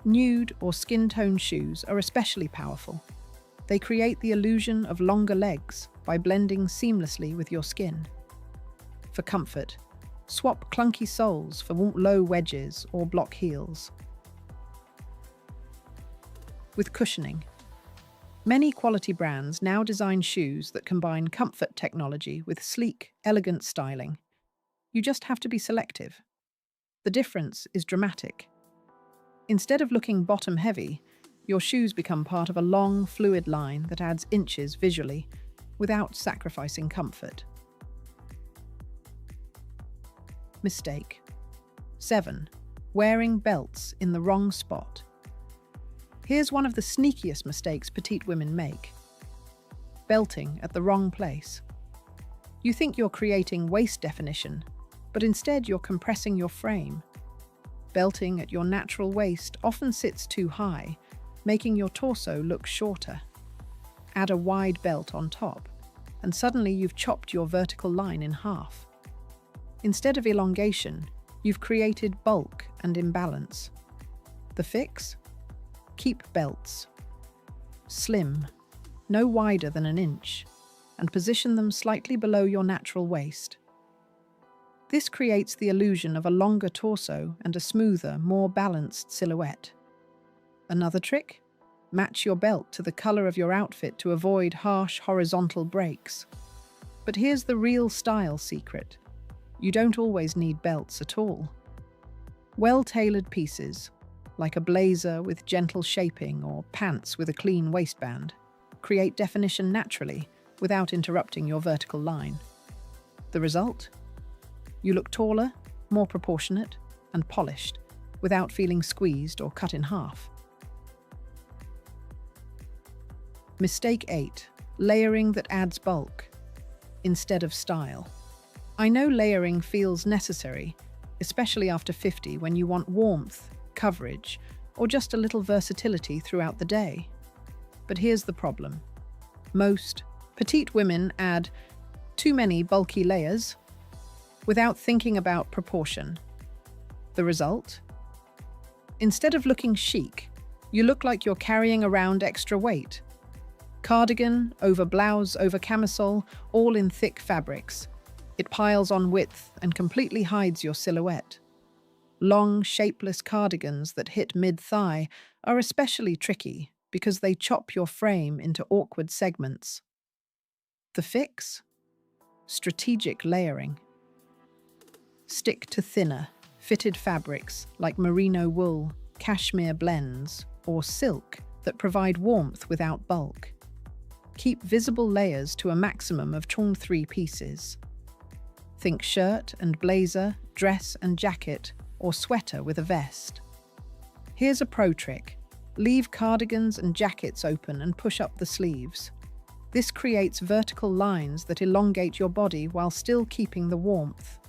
Nude or skin tone shoes are especially powerful. They create the illusion of longer legs by blending seamlessly with your skin. For comfort, swap clunky soles for low wedges or block heels. With cushioning, many quality brands now design shoes that combine comfort technology with sleek, elegant styling. You just have to be selective. The difference is dramatic. Instead of looking bottom-heavy, your shoes become part of a long, fluid line that adds inches visually without sacrificing comfort. Mistake. 7. Wearing belts in the wrong spot. Here's one of the sneakiest mistakes petite women make. Belting at the wrong place. You think you're creating waist definition, but instead you're compressing your frame. Belting at your natural waist often sits too high, making your torso look shorter. Add a wide belt on top, and suddenly you've chopped your vertical line in half. Instead of elongation, you've created bulk and imbalance. The fix? Keep belts slim, no wider than an inch, and position them slightly below your natural waist. This creates the illusion of a longer torso and a smoother, more balanced silhouette. Another trick? Match your belt to the color of your outfit to avoid harsh horizontal breaks. But here's the real style secret. You don't always need belts at all. Well-tailored pieces, like a blazer with gentle shaping or pants with a clean waistband, create definition naturally without interrupting your vertical line. The result? You look taller, more proportionate, and polished, without feeling squeezed or cut in half. Mistake 8. Layering that adds bulk instead of style. I know layering feels necessary, especially after 50 when you want warmth, coverage, or just a little versatility throughout the day. But here's the problem. Most petite women add too many bulky layers without thinking about proportion. The result? Instead of looking chic, you look like you're carrying around extra weight. Cardigan over blouse over camisole, all in thick fabrics. It piles on width and completely hides your silhouette. Long, shapeless cardigans that hit mid-thigh are especially tricky because they chop your frame into awkward segments. The fix? Strategic layering. Stick to thinner, fitted fabrics like merino wool, cashmere blends, or silk that provide warmth without bulk. Keep visible layers to a maximum of 3 pieces. Think shirt and blazer, dress and jacket, or sweater with a vest. Here's a pro trick. Leave cardigans and jackets open and push up the sleeves. This creates vertical lines that elongate your body while still keeping the warmth.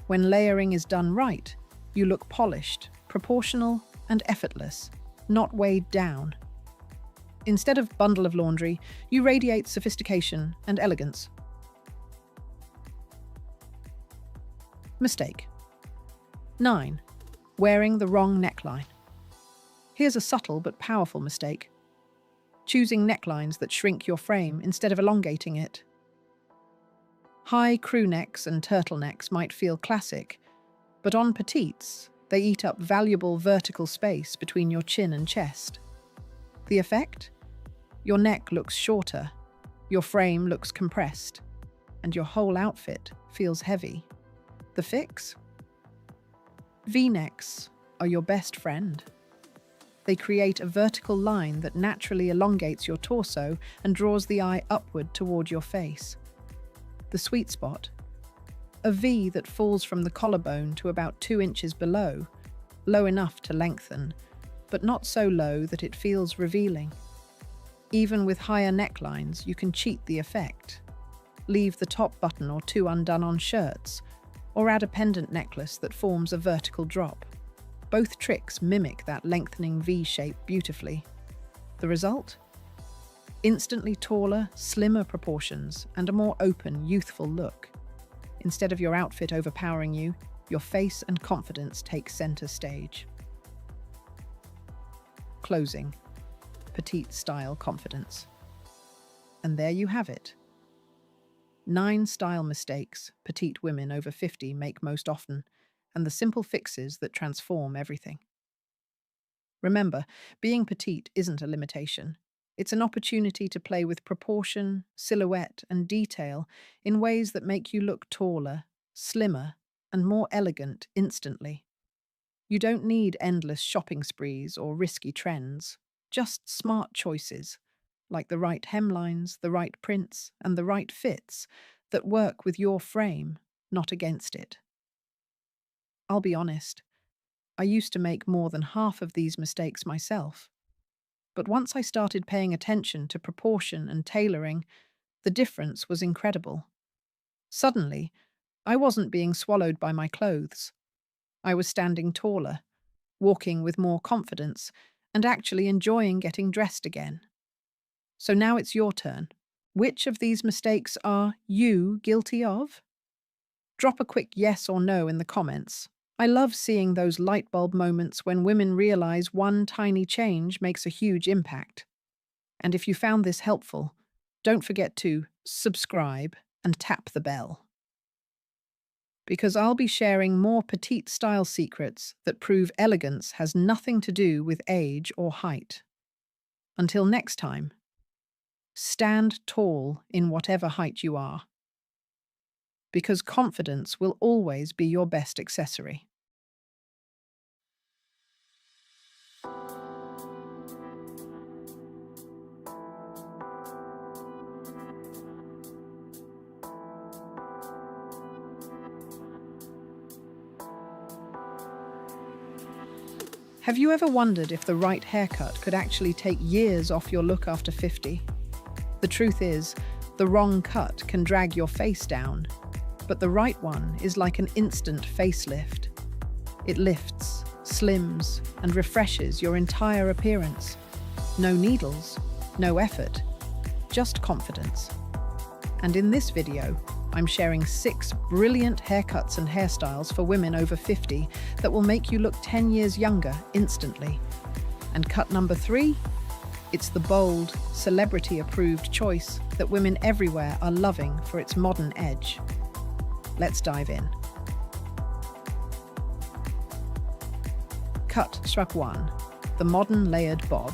When layering is done right, you look polished, proportional, and effortless, not weighed down. Instead of bundle of laundry, you radiate sophistication and elegance. Mistake. 9. Wearing the wrong neckline. Here's a subtle but powerful mistake. Choosing necklines that shrink your frame instead of elongating it. High crew necks and turtlenecks might feel classic, but on petites, they eat up valuable vertical space between your chin and chest. The effect? Your neck looks shorter, your frame looks compressed, and your whole outfit feels heavy. The fix? V-necks are your best friend. They create a vertical line that naturally elongates your torso and draws the eye upward toward your face. The sweet spot, a V that falls from the collarbone to about 2 inches below, low enough to lengthen, but not so low that it feels revealing. Even with higher necklines, you can cheat the effect. Leave the top button or two undone on shirts, or add a pendant necklace that forms a vertical drop. Both tricks mimic that lengthening V shape beautifully. The result? Instantly taller, slimmer proportions and a more open, youthful look. Instead of your outfit overpowering you, your face and confidence take center stage. Closing. Petite style confidence. And there you have it. 9 style mistakes petite women over 50 make most often, and the simple fixes that transform everything. Remember, being petite isn't a limitation. It's an opportunity to play with proportion, silhouette, and detail in ways that make you look taller, slimmer, and more elegant instantly. You don't need endless shopping sprees or risky trends, just smart choices, like the right hemlines, the right prints, and the right fits that work with your frame, not against it. I'll be honest, I used to make more than half of these mistakes myself. But once I started paying attention to proportion and tailoring, the difference was incredible. Suddenly, I wasn't being swallowed by my clothes. I was standing taller, walking with more confidence, and actually enjoying getting dressed again. So now it's your turn. Which of these mistakes are you guilty of? Drop a quick yes or no in the comments. I love seeing those light bulb moments when women realize one tiny change makes a huge impact. And if you found this helpful, don't forget to subscribe and tap the bell. Because I'll be sharing more petite style secrets that prove elegance has nothing to do with age or height. Until next time, stand tall in whatever height you are. Because confidence will always be your best accessory. Have you ever wondered if the right haircut could actually take years off your look after 50? The truth is, the wrong cut can drag your face down, but the right one is like an instant facelift. It lifts, slims, and refreshes your entire appearance. No needles, no effort, just confidence. And in this video, I'm sharing 6 brilliant haircuts and hairstyles for women over 50 that will make you look 10 years younger instantly. And cut number 3? It's the bold, celebrity-approved choice that women everywhere are loving for its modern edge. Let's dive in. Cut struck 1, the modern layered bob.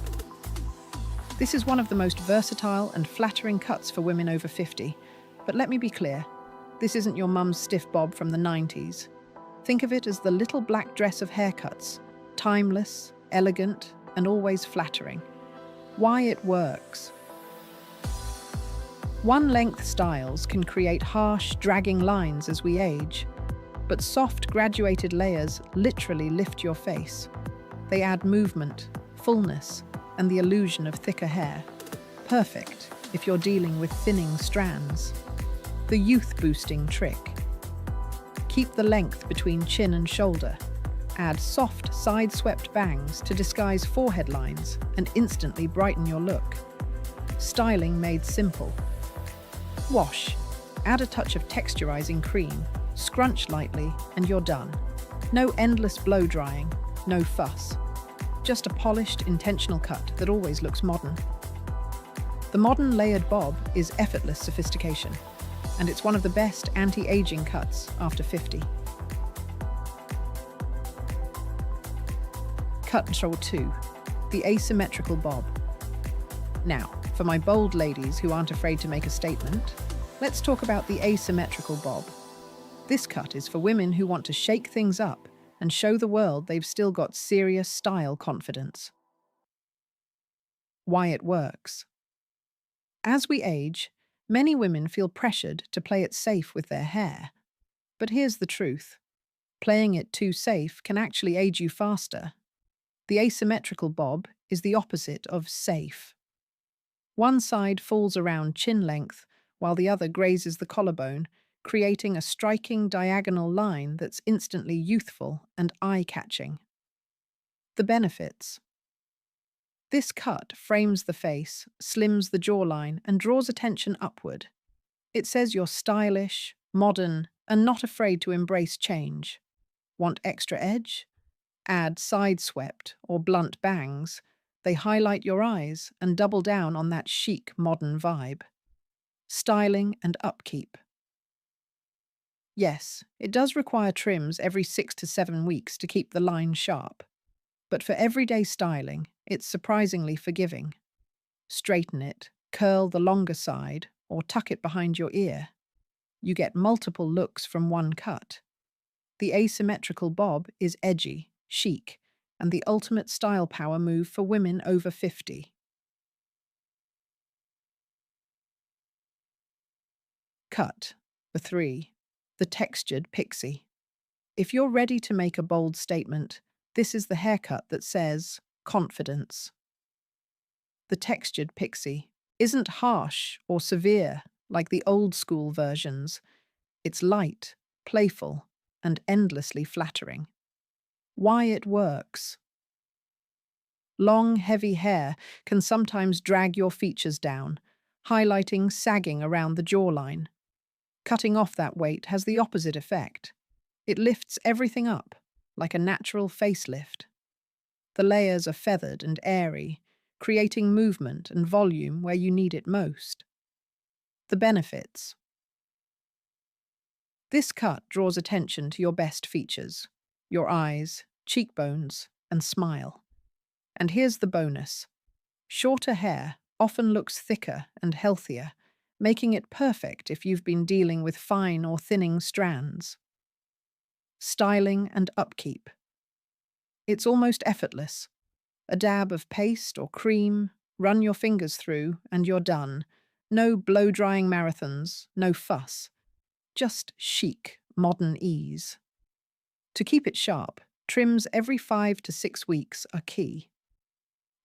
This is one of the most versatile and flattering cuts for women over 50. But let me be clear, this isn't your mum's stiff bob from the 90s. Think of it as the little black dress of haircuts, timeless, elegant, and always flattering. Why it works. One-length styles can create harsh, dragging lines as we age, but soft, graduated layers literally lift your face. They add movement, fullness, and the illusion of thicker hair. Perfect if you're dealing with thinning strands. The youth-boosting trick. Keep the length between chin and shoulder. Add soft, side-swept bangs to disguise forehead lines and instantly brighten your look. Styling made simple. Wash. Add a touch of texturizing cream, scrunch lightly, and you're done. No endless blow drying, no fuss. Just a polished, intentional cut that always looks modern. The modern layered bob is effortless sophistication, and it's one of the best anti-aging cuts after 50. Cut control 2, the asymmetrical bob. Now, for my bold ladies who aren't afraid to make a statement, let's talk about the asymmetrical bob. This cut is for women who want to shake things up and show the world they've still got serious style confidence. Why it works. As we age, many women feel pressured to play it safe with their hair. But here's the truth. Playing it too safe can actually age you faster. The asymmetrical bob is the opposite of safe. One side falls around chin length, while the other grazes the collarbone, creating a striking diagonal line that's instantly youthful and eye-catching. The benefits. This cut frames the face, slims the jawline, and draws attention upward. It says you're stylish, modern, and not afraid to embrace change. Want extra edge? Add side-swept or blunt bangs. They highlight your eyes and double down on that chic, modern vibe. Styling and upkeep. Yes, it does require trims every 6 to 7 weeks to keep the line sharp. But for everyday styling, it's surprisingly forgiving. Straighten it, curl the longer side, or tuck it behind your ear. You get multiple looks from one cut. The asymmetrical bob is edgy, chic, and the ultimate style power move for women over 50. Cut. For 3. The textured pixie. If you're ready to make a bold statement, this is the haircut that says confidence. The textured pixie isn't harsh or severe like the old school versions. It's light, playful, and endlessly flattering. Why it works. Long, heavy hair can sometimes drag your features down, highlighting sagging around the jawline. Cutting off that weight has the opposite effect. It lifts everything up, like a natural facelift. The layers are feathered and airy, creating movement and volume where you need it most. The benefits. This cut draws attention to your best features, your eyes, cheekbones, and smile. And here's the bonus. Shorter hair often looks thicker and healthier, making it perfect if you've been dealing with fine or thinning strands. Styling and upkeep. It's almost effortless. A dab of paste or cream, run your fingers through, and you're done. No blow-drying marathons, no fuss. Just chic, modern ease. To keep it sharp, trims every 5 to 6 weeks are key.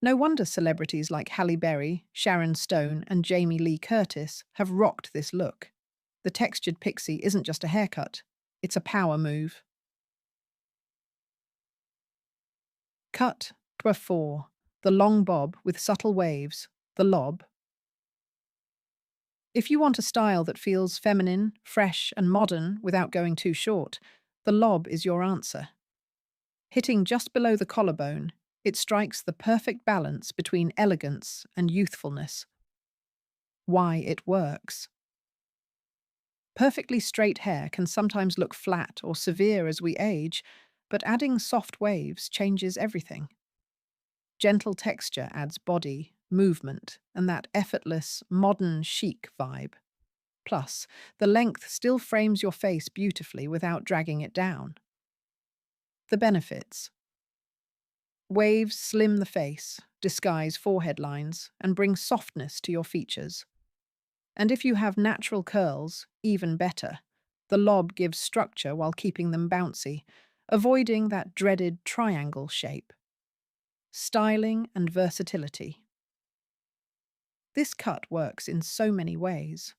No wonder celebrities like Halle Berry, Sharon Stone, and Jamie Lee Curtis have rocked this look. The textured pixie isn't just a haircut, it's a power move. Cut. 4. The long bob with subtle waves, the lob. If you want a style that feels feminine, fresh, and modern without going too short, the lob is your answer. Hitting just below the collarbone, it strikes the perfect balance between elegance and youthfulness. Why it works. Perfectly straight hair can sometimes look flat or severe as we age, but adding soft waves changes everything. Gentle texture adds body, movement, and that effortless, modern, chic vibe. Plus, the length still frames your face beautifully without dragging it down. The benefits. Waves slim the face, disguise forehead lines, and bring softness to your features. And if you have natural curls, even better. The lob gives structure while keeping them bouncy, avoiding that dreaded triangle shape. Styling and versatility. This cut works in so many ways.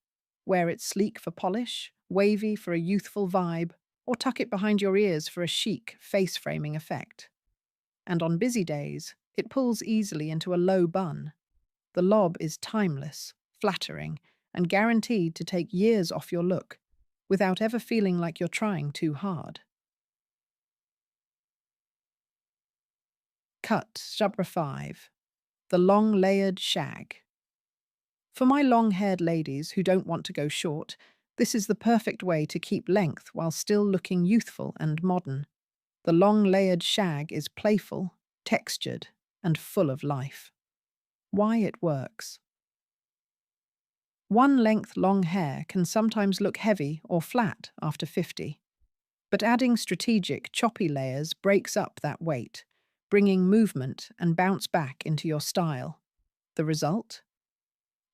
Wear it sleek for polish, wavy for a youthful vibe, or tuck it behind your ears for a chic, face-framing effect. And on busy days, it pulls easily into a low bun. The lob is timeless, flattering, and guaranteed to take years off your look, without ever feeling like you're trying too hard. Cut. 5. The long layered shag. For my long-haired ladies who don't want to go short, this is the perfect way to keep length while still looking youthful and modern. The long layered shag is playful, textured, and full of life. Why it works. One-length long hair can sometimes look heavy or flat after 50, but adding strategic, choppy layers breaks up that weight, bringing movement and bounce back into your style. The result?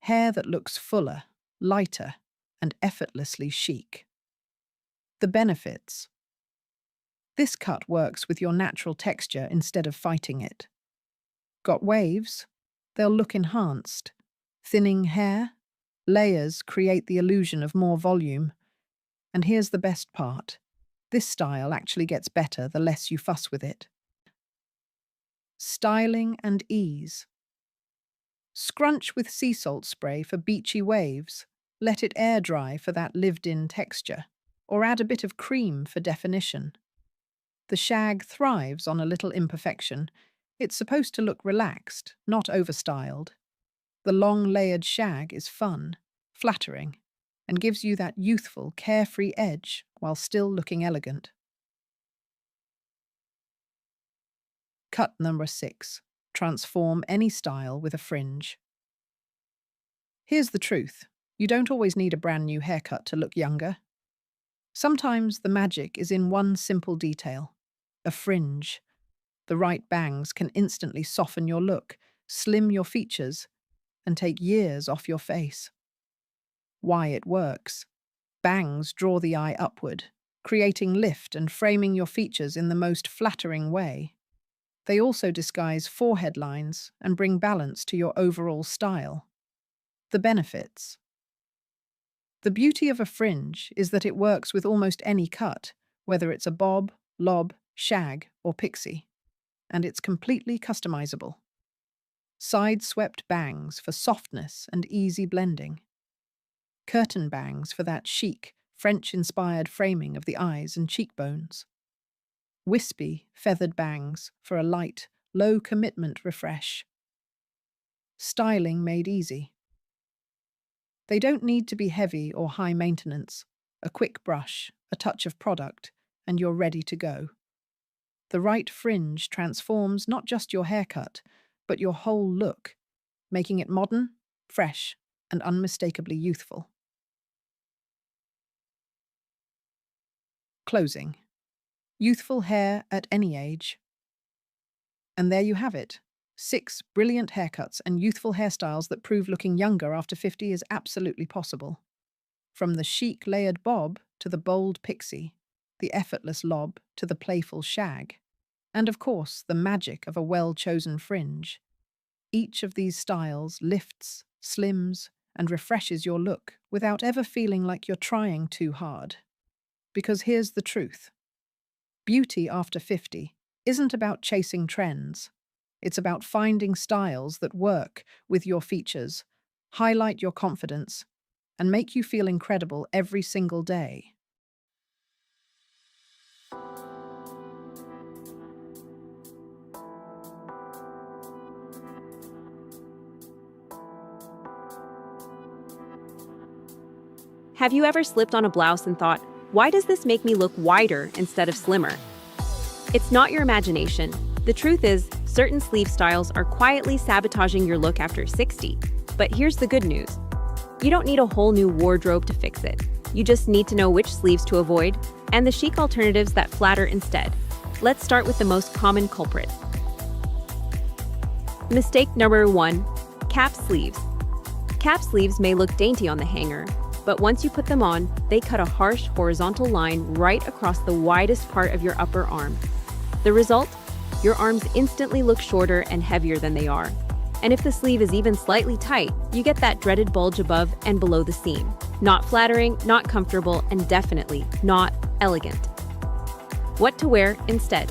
Hair that looks fuller, lighter, and effortlessly chic. The benefits. This cut works with your natural texture instead of fighting it. Got waves? They'll look enhanced. Thinning hair? Layers create the illusion of more volume. And here's the best part. This style actually gets better the less you fuss with it. Styling and ease. Scrunch with sea salt spray for beachy waves. Let it air dry for that lived-in texture. Or add a bit of cream for definition. The shag thrives on a little imperfection. It's supposed to look relaxed, not overstyled. The long layered shag is fun, flattering, and gives you that youthful, carefree edge while still looking elegant. Cut number 6. Transform any style with a fringe. Here's the truth. You don't always need a brand new haircut to look younger. Sometimes the magic is in one simple detail. A fringe. The right bangs can instantly soften your look, slim your features, and take years off your face. Why it works. Bangs draw the eye upward, creating lift and framing your features in the most flattering way. They also disguise forehead lines and bring balance to your overall style. The benefits. The beauty of a fringe is that it works with almost any cut, whether it's a bob, lob, shag, or pixie, and it's completely customizable. Side-swept bangs for softness and easy blending. Curtain bangs for that chic, French-inspired framing of the eyes and cheekbones. Wispy, feathered bangs for a light, low-commitment refresh. Styling made easy. They don't need to be heavy or high maintenance. A quick brush, a touch of product, and you're ready to go. The right fringe transforms not just your haircut, but your whole look, making it modern, fresh, and unmistakably youthful. Closing. Youthful hair at any age. And there you have it. 6 brilliant haircuts and youthful hairstyles that prove looking younger after 50 is absolutely possible. From the chic layered bob to the bold pixie, the effortless lob to the playful shag, and of course the magic of a well-chosen fringe. Each of these styles lifts, slims, and refreshes your look without ever feeling like you're trying too hard. Because here's the truth. Beauty after 50 isn't about chasing trends. It's about finding styles that work with your features, highlight your confidence, and make you feel incredible every single day. Have you ever slipped on a blouse and thought, why does this make me look wider instead of slimmer? It's not your imagination. The truth is, certain sleeve styles are quietly sabotaging your look after 60. But here's the good news. You don't need a whole new wardrobe to fix it. You just need to know which sleeves to avoid and the chic alternatives that flatter instead. Let's start with the most common culprit. Mistake number 1, cap sleeves. Cap sleeves may look dainty on the hanger, but once you put them on, they cut a harsh horizontal line right across the widest part of your upper arm. The result? Your arms instantly look shorter and heavier than they are. And if the sleeve is even slightly tight, you get that dreaded bulge above and below the seam. Not flattering, not comfortable, and definitely not elegant. What to wear instead?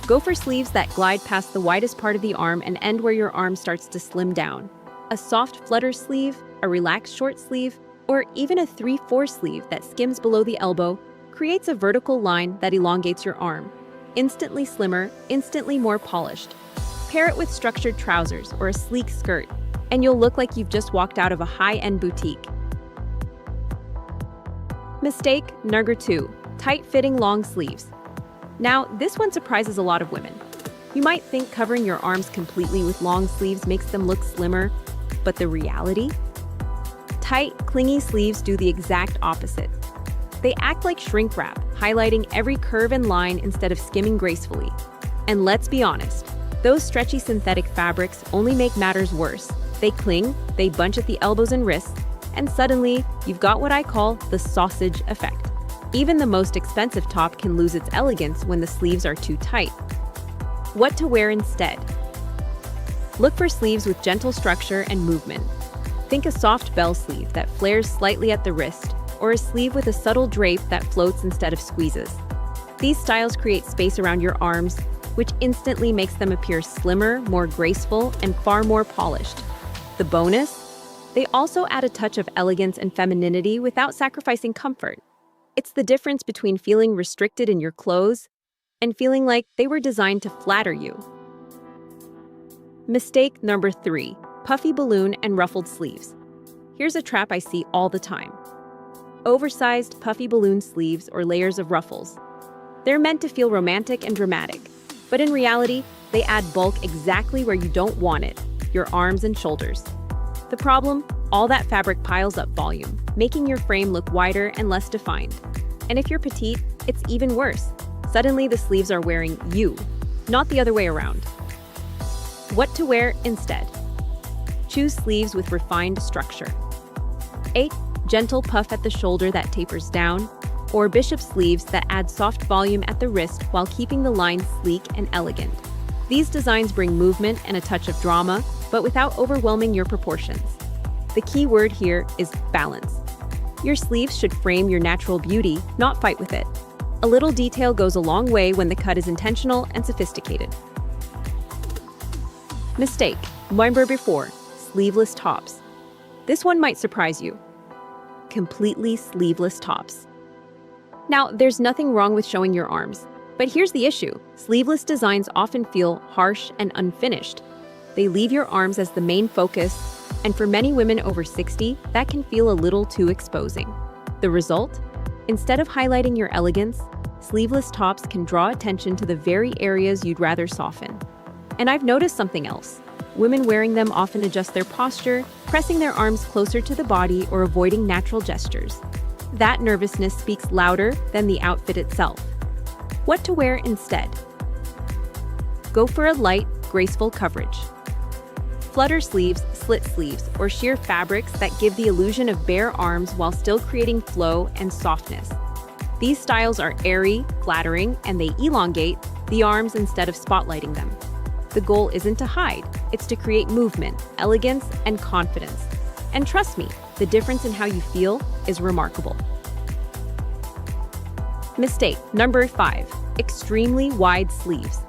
Go for sleeves that glide past the widest part of the arm and end where your arm starts to slim down. A soft flutter sleeve, a relaxed short sleeve, or even a 3/4 sleeve that skims below the elbow creates a vertical line that elongates your arm. Instantly slimmer, instantly more polished. Pair it with structured trousers or a sleek skirt, and you'll look like you've just walked out of a high-end boutique. Mistake number 2, tight-fitting long sleeves. Now, this one surprises a lot of women. You might think covering your arms completely with long sleeves makes them look slimmer, but the reality? Tight, clingy sleeves do the exact opposite. They act like shrink wrap, highlighting every curve and line instead of skimming gracefully. And let's be honest, Those stretchy synthetic fabrics only make matters worse. They cling, they bunch at the elbows and wrists, and suddenly, you've got what I call the sausage effect. Even the most expensive top can lose its elegance when the sleeves are too tight. What to wear instead? Look for sleeves with gentle structure and movement. Think a soft bell sleeve that flares slightly at the wrist, or a sleeve with a subtle drape that floats instead of squeezes. These styles create space around your arms, which instantly makes them appear slimmer, more graceful, and far more polished. The bonus? They also add a touch of elegance and femininity without sacrificing comfort. It's the difference between feeling restricted in your clothes and feeling like they were designed to flatter you. Mistake number 3, puffy balloon and ruffled sleeves. Here's a trap I see all the time. Oversized puffy balloon sleeves or layers of ruffles. They're meant to feel romantic and dramatic, but in reality, they add bulk exactly where you don't want it, your arms and shoulders. The problem? All that fabric piles up volume, making your frame look wider and less defined. And if you're petite, it's even worse. Suddenly the sleeves are wearing you, not the other way around. What to wear instead? Choose sleeves with refined structure. 8. Gentle puff at the shoulder that tapers down, or bishop sleeves that add soft volume at the wrist while keeping the line sleek and elegant. These designs bring movement and a touch of drama, but without overwhelming your proportions. The key word here is balance. Your sleeves should frame your natural beauty, not fight with it. A little detail goes a long way when the cut is intentional and sophisticated. Mistake number 4, sleeveless tops. This one might surprise you. Completely sleeveless tops. Now, there's nothing wrong with showing your arms, but here's the issue. Sleeveless designs often feel harsh and unfinished. They leave your arms as the main focus, and for many women over 60, that can feel a little too exposing. The result? Instead of highlighting your elegance, sleeveless tops can draw attention to the very areas you'd rather soften. And I've noticed something else. Women wearing them often adjust their posture, pressing their arms closer to the body or avoiding natural gestures. That nervousness speaks louder than the outfit itself. What to wear instead? Go for a light, graceful coverage. Flutter sleeves, slit sleeves, or sheer fabrics that give the illusion of bare arms while still creating flow and softness. These styles are airy, flattering, and they elongate the arms instead of spotlighting them. The goal isn't to hide, it's to create movement, elegance, and confidence. And trust me, the difference in how you feel is remarkable. Mistake number 5, extremely wide sleeves.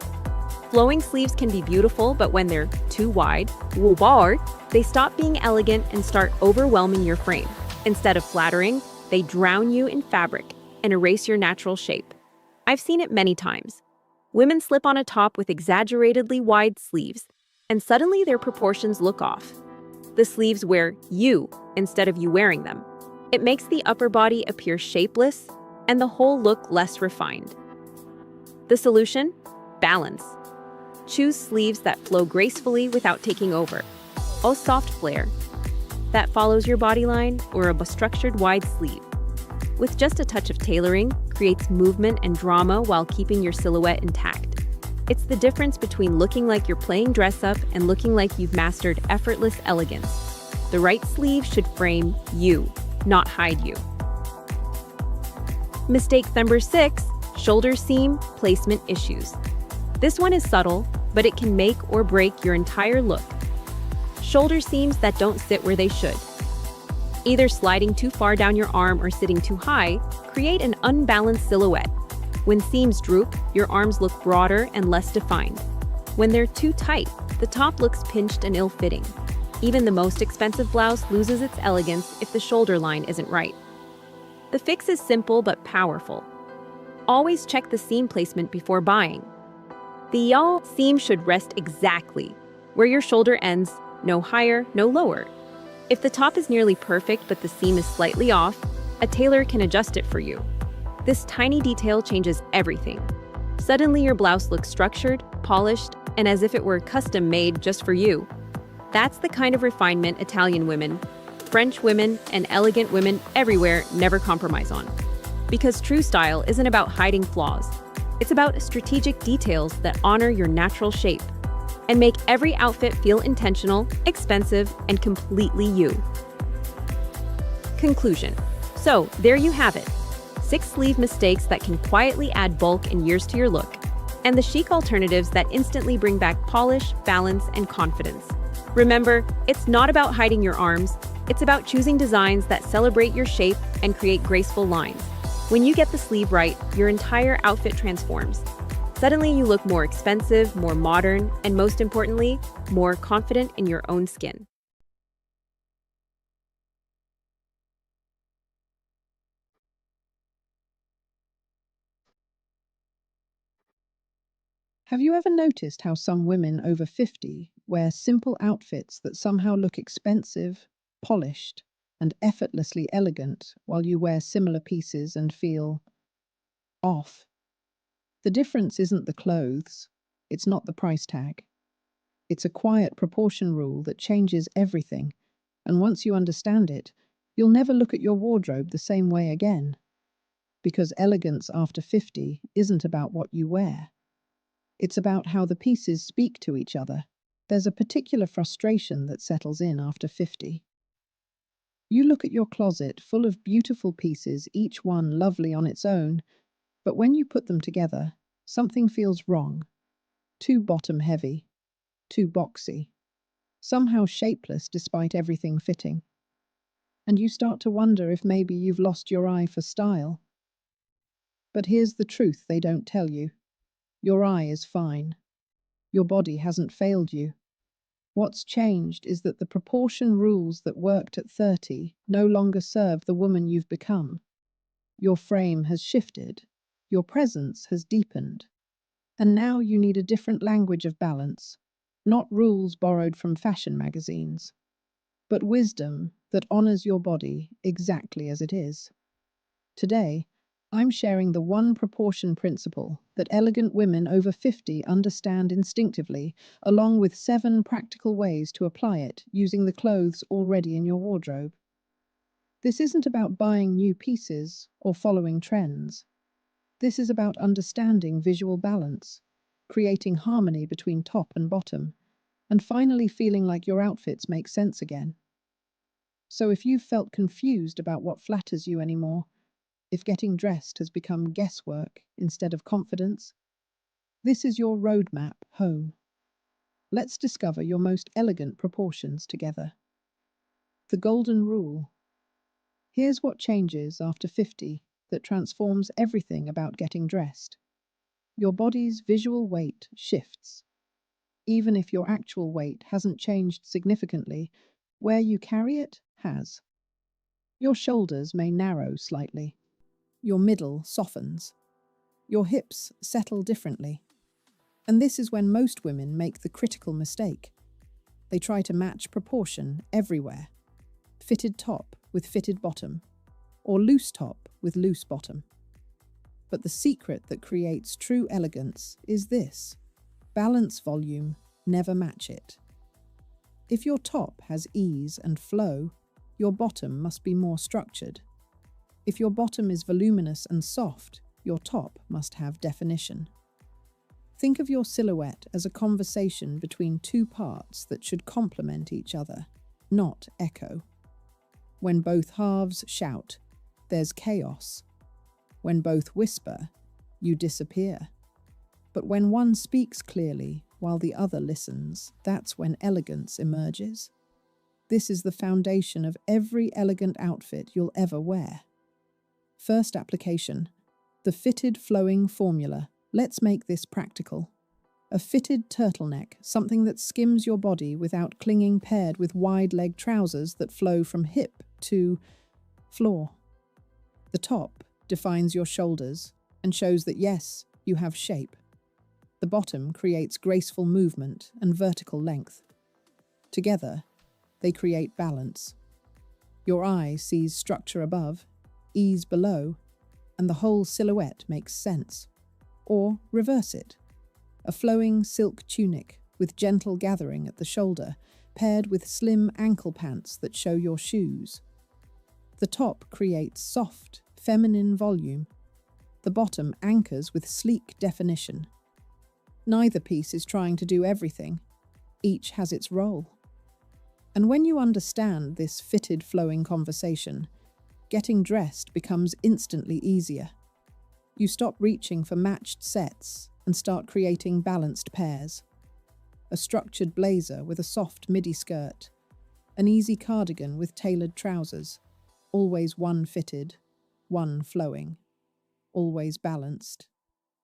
Flowing sleeves can be beautiful, but when they're too wide, they stop being elegant and start overwhelming your frame. Instead of flattering, they drown you in fabric and erase your natural shape. I've seen it many times. Women slip on a top with exaggeratedly wide sleeves, and suddenly their proportions look off. The sleeves wear you instead of you wearing them. It makes the upper body appear shapeless and the whole look less refined. The solution? Balance. Choose sleeves that flow gracefully without taking over. A soft flare that follows your bodyline, or a structured wide sleeve with just a touch of tailoring, creates movement and drama while keeping your silhouette intact. It's the difference between looking like you're playing dress up and looking like you've mastered effortless elegance. The right sleeve should frame you, not hide you. Mistake number 6, shoulder seam placement issues. This one is subtle, but it can make or break your entire look. Shoulder seams that don't sit where they should, either sliding too far down your arm or sitting too high, create an unbalanced silhouette. When seams droop, your arms look broader and less defined. When they're too tight, the top looks pinched and ill-fitting. Even the most expensive blouse loses its elegance if the shoulder line isn't right. The fix is simple but powerful. Always check the seam placement before buying. The seam should rest exactly where your shoulder ends, no higher, no lower. If the top is nearly perfect but the seam is slightly off, a tailor can adjust it for you. This tiny detail changes everything. Suddenly your blouse looks structured, polished, and as if it were custom made just for you. That's the kind of refinement Italian women, French women, and elegant women everywhere never compromise on. Because true style isn't about hiding flaws. It's about strategic details that honor your natural shape. and make every outfit feel intentional, expensive, and completely you. Conclusion. So, there you have it. 6 sleeve mistakes that can quietly add bulk and years to your look, and the chic alternatives that instantly bring back polish, balance, and confidence. Remember, it's not about hiding your arms, it's about choosing designs that celebrate your shape and create graceful lines. When you get the sleeve right, your entire outfit transforms. Suddenly you look more expensive, more modern, and most importantly, more confident in your own skin. Have you ever noticed how some women over 50 wear simple outfits that somehow look expensive, polished, and effortlessly elegant while you wear similar pieces and feel off? The difference isn't the clothes, it's not the price tag. It's a quiet proportion rule that changes everything, and once you understand it, you'll never look at your wardrobe the same way again. Because elegance after 50 isn't about what you wear. It's about how the pieces speak to each other. There's a particular frustration that settles in after 50. You look at your closet full of beautiful pieces, each one lovely on its own, but when you put them together, something feels wrong. Too bottom heavy, too boxy, somehow shapeless despite everything fitting. And you start to wonder if maybe you've lost your eye for style. But here's the truth they don't tell you. Your eye is fine. Your body hasn't failed you. What's changed is that the proportion rules that worked at 30 no longer serve the woman you've become. Your frame has shifted. Your presence has deepened. And now you need a different language of balance, not rules borrowed from fashion magazines, but wisdom that honors your body exactly as it is. Today, I'm sharing the one proportion principle that elegant women over 50 understand instinctively, along with 7 practical ways to apply it using the clothes already in your wardrobe. This isn't about buying new pieces or following trends. This is about understanding visual balance, creating harmony between top and bottom, and finally feeling like your outfits make sense again. So if you've felt confused about what flatters you anymore, if getting dressed has become guesswork instead of confidence, this is your roadmap home. Let's discover your most elegant proportions together. The golden rule. Here's what changes after 50 that transforms everything about getting dressed. Your body's visual weight shifts. Even if your actual weight hasn't changed significantly, where you carry it has. Your shoulders may narrow slightly. Your middle softens. Your hips settle differently. And this is when most women make the critical mistake. They try to match proportion everywhere. Fitted top with fitted bottom, or loose top with loose bottom. But the secret that creates true elegance is this: balance volume, never match it. If your top has ease and flow, your bottom must be more structured. If your bottom is voluminous and soft, your top must have definition. Think of your silhouette as a conversation between 2 parts that should complement each other, not echo. When both halves shout, there's chaos. When both whisper, you disappear. But when one speaks clearly while the other listens, that's when elegance emerges. This is the foundation of every elegant outfit you'll ever wear. First application, the fitted flowing formula. Let's make this practical. A fitted turtleneck, something that skims your body without clinging, paired with wide-leg trousers that flow from hip to floor. The top defines your shoulders and shows that yes, you have shape. The bottom creates graceful movement and vertical length. Together, they create balance. Your eye sees structure above, ease below, and the whole silhouette makes sense. Or reverse it. A flowing silk tunic with gentle gathering at the shoulder, paired with slim ankle pants that show your shoes. The top creates soft, feminine volume. The bottom anchors with sleek definition. Neither piece is trying to do everything. Each has its role. And when you understand this fitted, flowing conversation, getting dressed becomes instantly easier. You stop reaching for matched sets and start creating balanced pairs. A structured blazer with a soft midi skirt, an easy cardigan with tailored trousers, always one fitted, one flowing, always balanced,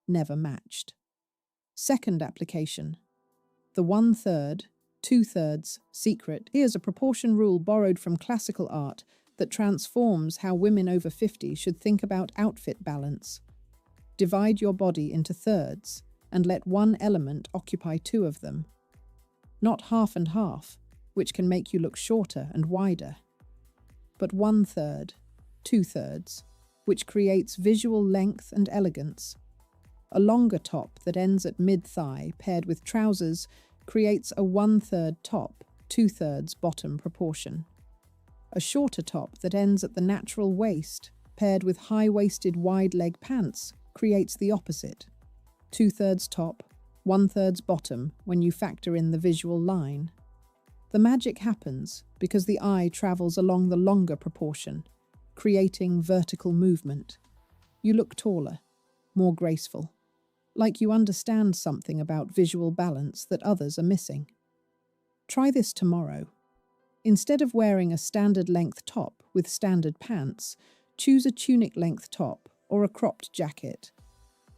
never matched. Second application, the 1/3, 2/3 secret. Here's a proportion rule borrowed from classical art that transforms how women over 50 should think about outfit balance. Divide your body into thirds and let one element occupy two of them. Not half and half, which can make you look shorter and wider, but 1/3, 2/3, which creates visual length and elegance. A longer top that ends at mid-thigh paired with trousers creates a 1/3 top, 2/3 bottom proportion. A shorter top that ends at the natural waist paired with high-waisted wide-leg pants creates the opposite, 2/3 top, 1/3 bottom when you factor in the visual line. The magic happens because the eye travels along the longer proportion, creating vertical movement. You look taller, more graceful, like you understand something about visual balance that others are missing. Try this tomorrow. Instead of wearing a standard length top with standard pants, choose a tunic length top or a cropped jacket.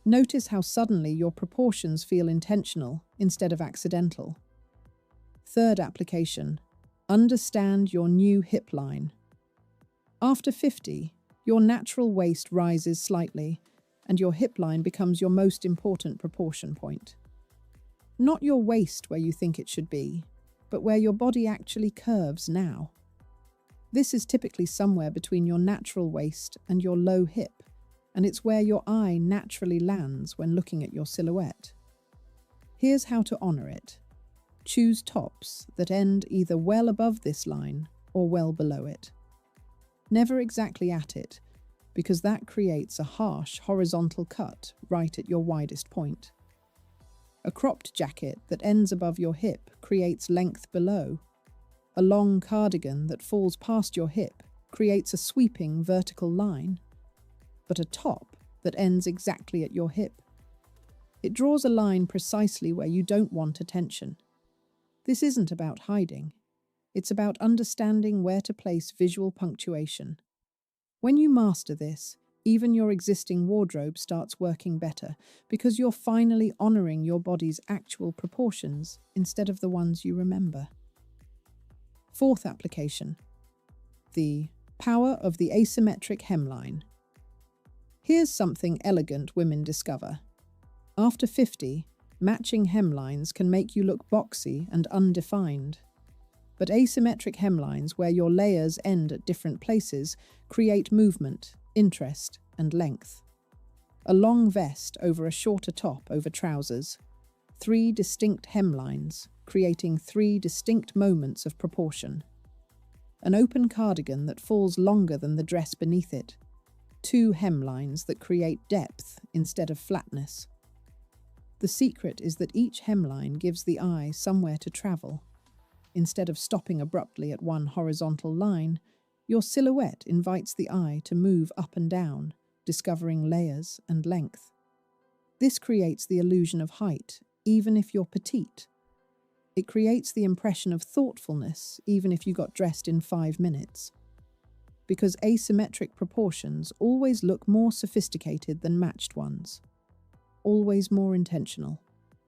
Notice how suddenly your proportions feel intentional instead of accidental. Third application, understand your new hip line. After 50, your natural waist rises slightly, and your hip line becomes your most important proportion point. Not your waist where you think it should be, but where your body actually curves now. This is typically somewhere between your natural waist and your low hip, and it's where your eye naturally lands when looking at your silhouette. Here's how to honor it. Choose tops that end either well above this line or well below it. Never exactly at it, because that creates a harsh horizontal cut right at your widest point. A cropped jacket that ends above your hip creates length below. A long cardigan that falls past your hip creates a sweeping vertical line. But a top that ends exactly at your hip, it draws a line precisely where you don't want attention. This isn't about hiding. It's about understanding where to place visual punctuation. When you master this, even your existing wardrobe starts working better because you're finally honoring your body's actual proportions instead of the ones you remember. Fourth application, the power of the asymmetric hemline. Here's something elegant women discover. After 50, matching hemlines can make you look boxy and undefined. But asymmetric hemlines, where your layers end at different places, create movement, interest, and length. A long vest over a shorter top over trousers. 3 distinct hemlines, creating 3 distinct moments of proportion. An open cardigan that falls longer than the dress beneath it. 2 hemlines that create depth instead of flatness. The secret is that each hemline gives the eye somewhere to travel. Instead of stopping abruptly at one horizontal line, your silhouette invites the eye to move up and down, discovering layers and length. This creates the illusion of height, even if you're petite. It creates the impression of thoughtfulness, even if you got dressed in 5 minutes. Because asymmetric proportions always look more sophisticated than matched ones. Always more intentional,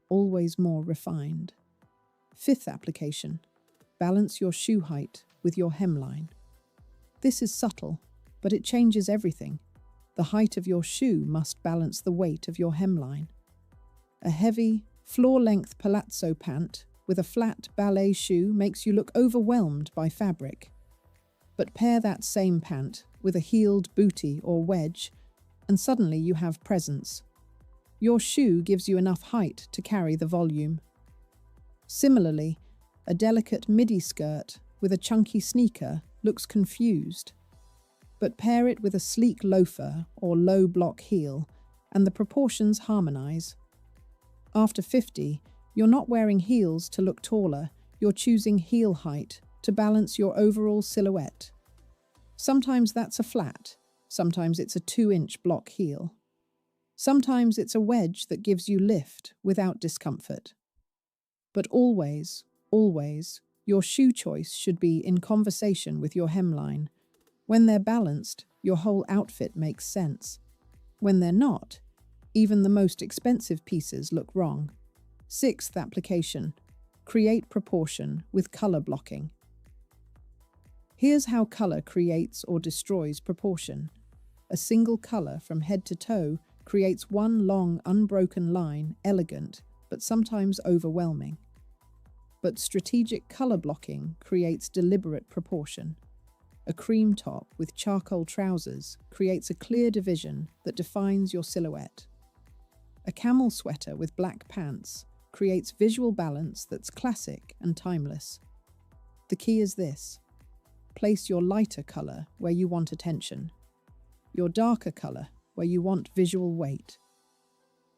always more refined. Fifth application, balance your shoe height with your hemline. This is subtle, but it changes everything. The height of your shoe must balance the weight of your hemline. A heavy, floor-length palazzo pant with a flat ballet shoe makes you look overwhelmed by fabric. But pair that same pant with a heeled bootie or wedge, and suddenly you have presence. Your shoe gives you enough height to carry the volume. Similarly, a delicate midi skirt with a chunky sneaker looks confused. But pair it with a sleek loafer or low block heel, and the proportions harmonize. After 50, You're not wearing heels to look taller, you're choosing heel height to balance your overall silhouette. Sometimes that's a flat, sometimes it's a 2-inch block heel. Sometimes it's a wedge that gives you lift without discomfort. But always, always, your shoe choice should be in conversation with your hemline. When they're balanced, your whole outfit makes sense. When they're not, even the most expensive pieces look wrong. 6th application: create proportion with color blocking. Here's how color creates or destroys proportion. A single color from head to toe creates one long, unbroken line, elegant, but sometimes overwhelming. But strategic color blocking creates deliberate proportion. A cream top with charcoal trousers creates a clear division that defines your silhouette. A camel sweater with black pants creates visual balance that's classic and timeless. The key is this: place your lighter color where you want attention, your darker color where you want visual weight.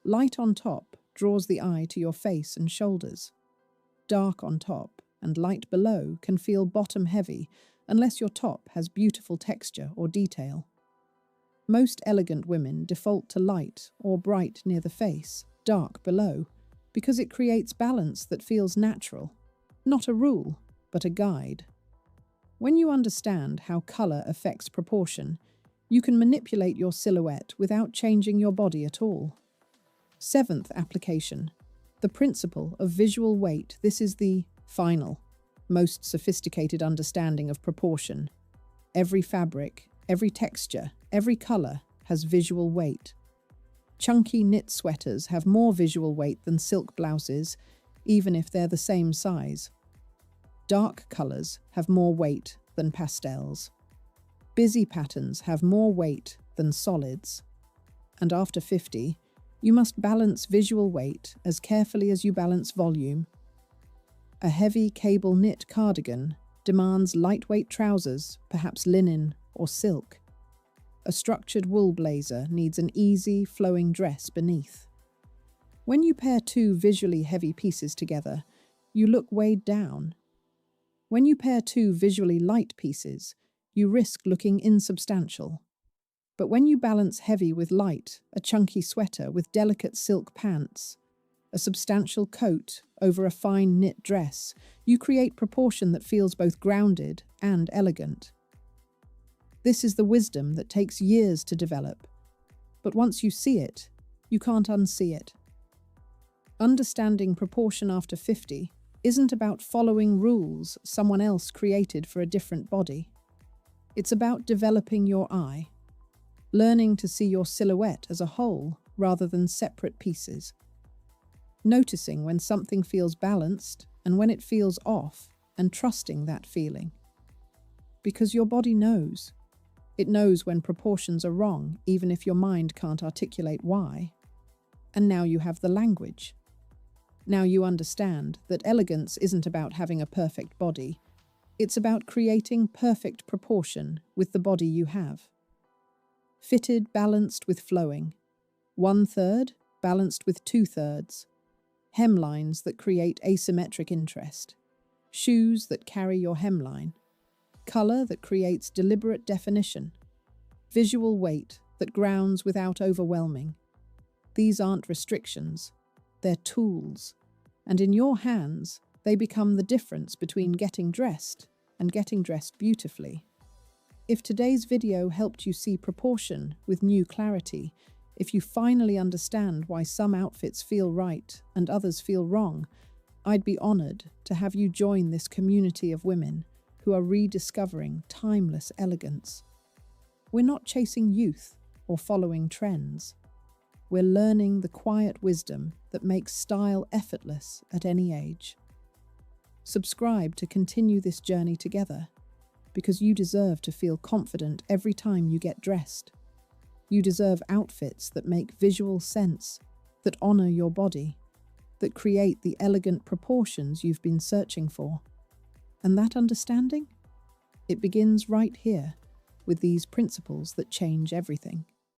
Light on top draws the eye to your face and shoulders. Dark on top and light below can feel bottom-heavy unless your top has beautiful texture or detail. Most elegant women default to light or bright near the face, dark below, because it creates balance that feels natural. Not a rule, but a guide. When you understand how color affects proportion, you can manipulate your silhouette without changing your body at all. 7th application: the principle of visual weight. This is the final, most sophisticated understanding of proportion. Every fabric, every texture, every color has visual weight. Chunky knit sweaters have more visual weight than silk blouses, even if they're the same size. Dark colors have more weight than pastels. Busy patterns have more weight than solids. And after 50, you must balance visual weight as carefully as you balance volume. A heavy cable knit cardigan demands lightweight trousers, perhaps linen or silk. A structured wool blazer needs an easy, flowing dress beneath. When you pair two visually heavy pieces together, you look weighed down. When you pair two visually light pieces, you risk looking insubstantial. But when you balance heavy with light, a chunky sweater with delicate silk pants, a substantial coat over a fine knit dress, you create proportion that feels both grounded and elegant. This is the wisdom that takes years to develop, but once you see it, you can't unsee it. Understanding proportion after 50 isn't about following rules someone else created for a different body. It's about developing your eye, learning to see your silhouette as a whole rather than separate pieces. Noticing when something feels balanced and when it feels off, and trusting that feeling. Because your body knows. It knows when proportions are wrong, even if your mind can't articulate why. And now you have the language. Now you understand that elegance isn't about having a perfect body. It's about creating perfect proportion with the body you have. Fitted, balanced with flowing. 1/3 balanced with 2/3. Hemlines that create asymmetric interest. Shoes that carry your hemline. Color that creates deliberate definition. Visual weight that grounds without overwhelming. These aren't restrictions, they're tools. And in your hands, they become the difference between getting dressed and getting dressed beautifully. If today's video helped you see proportion with new clarity, if you finally understand why some outfits feel right and others feel wrong, I'd be honored to have you join this community of women who are rediscovering timeless elegance. We're not chasing youth or following trends. We're learning the quiet wisdom that makes style effortless at any age. Subscribe to continue this journey together, because you deserve to feel confident every time you get dressed. You deserve outfits that make visual sense, that honor your body, that create the elegant proportions you've been searching for. And that understanding? It begins right here, with these principles that change everything.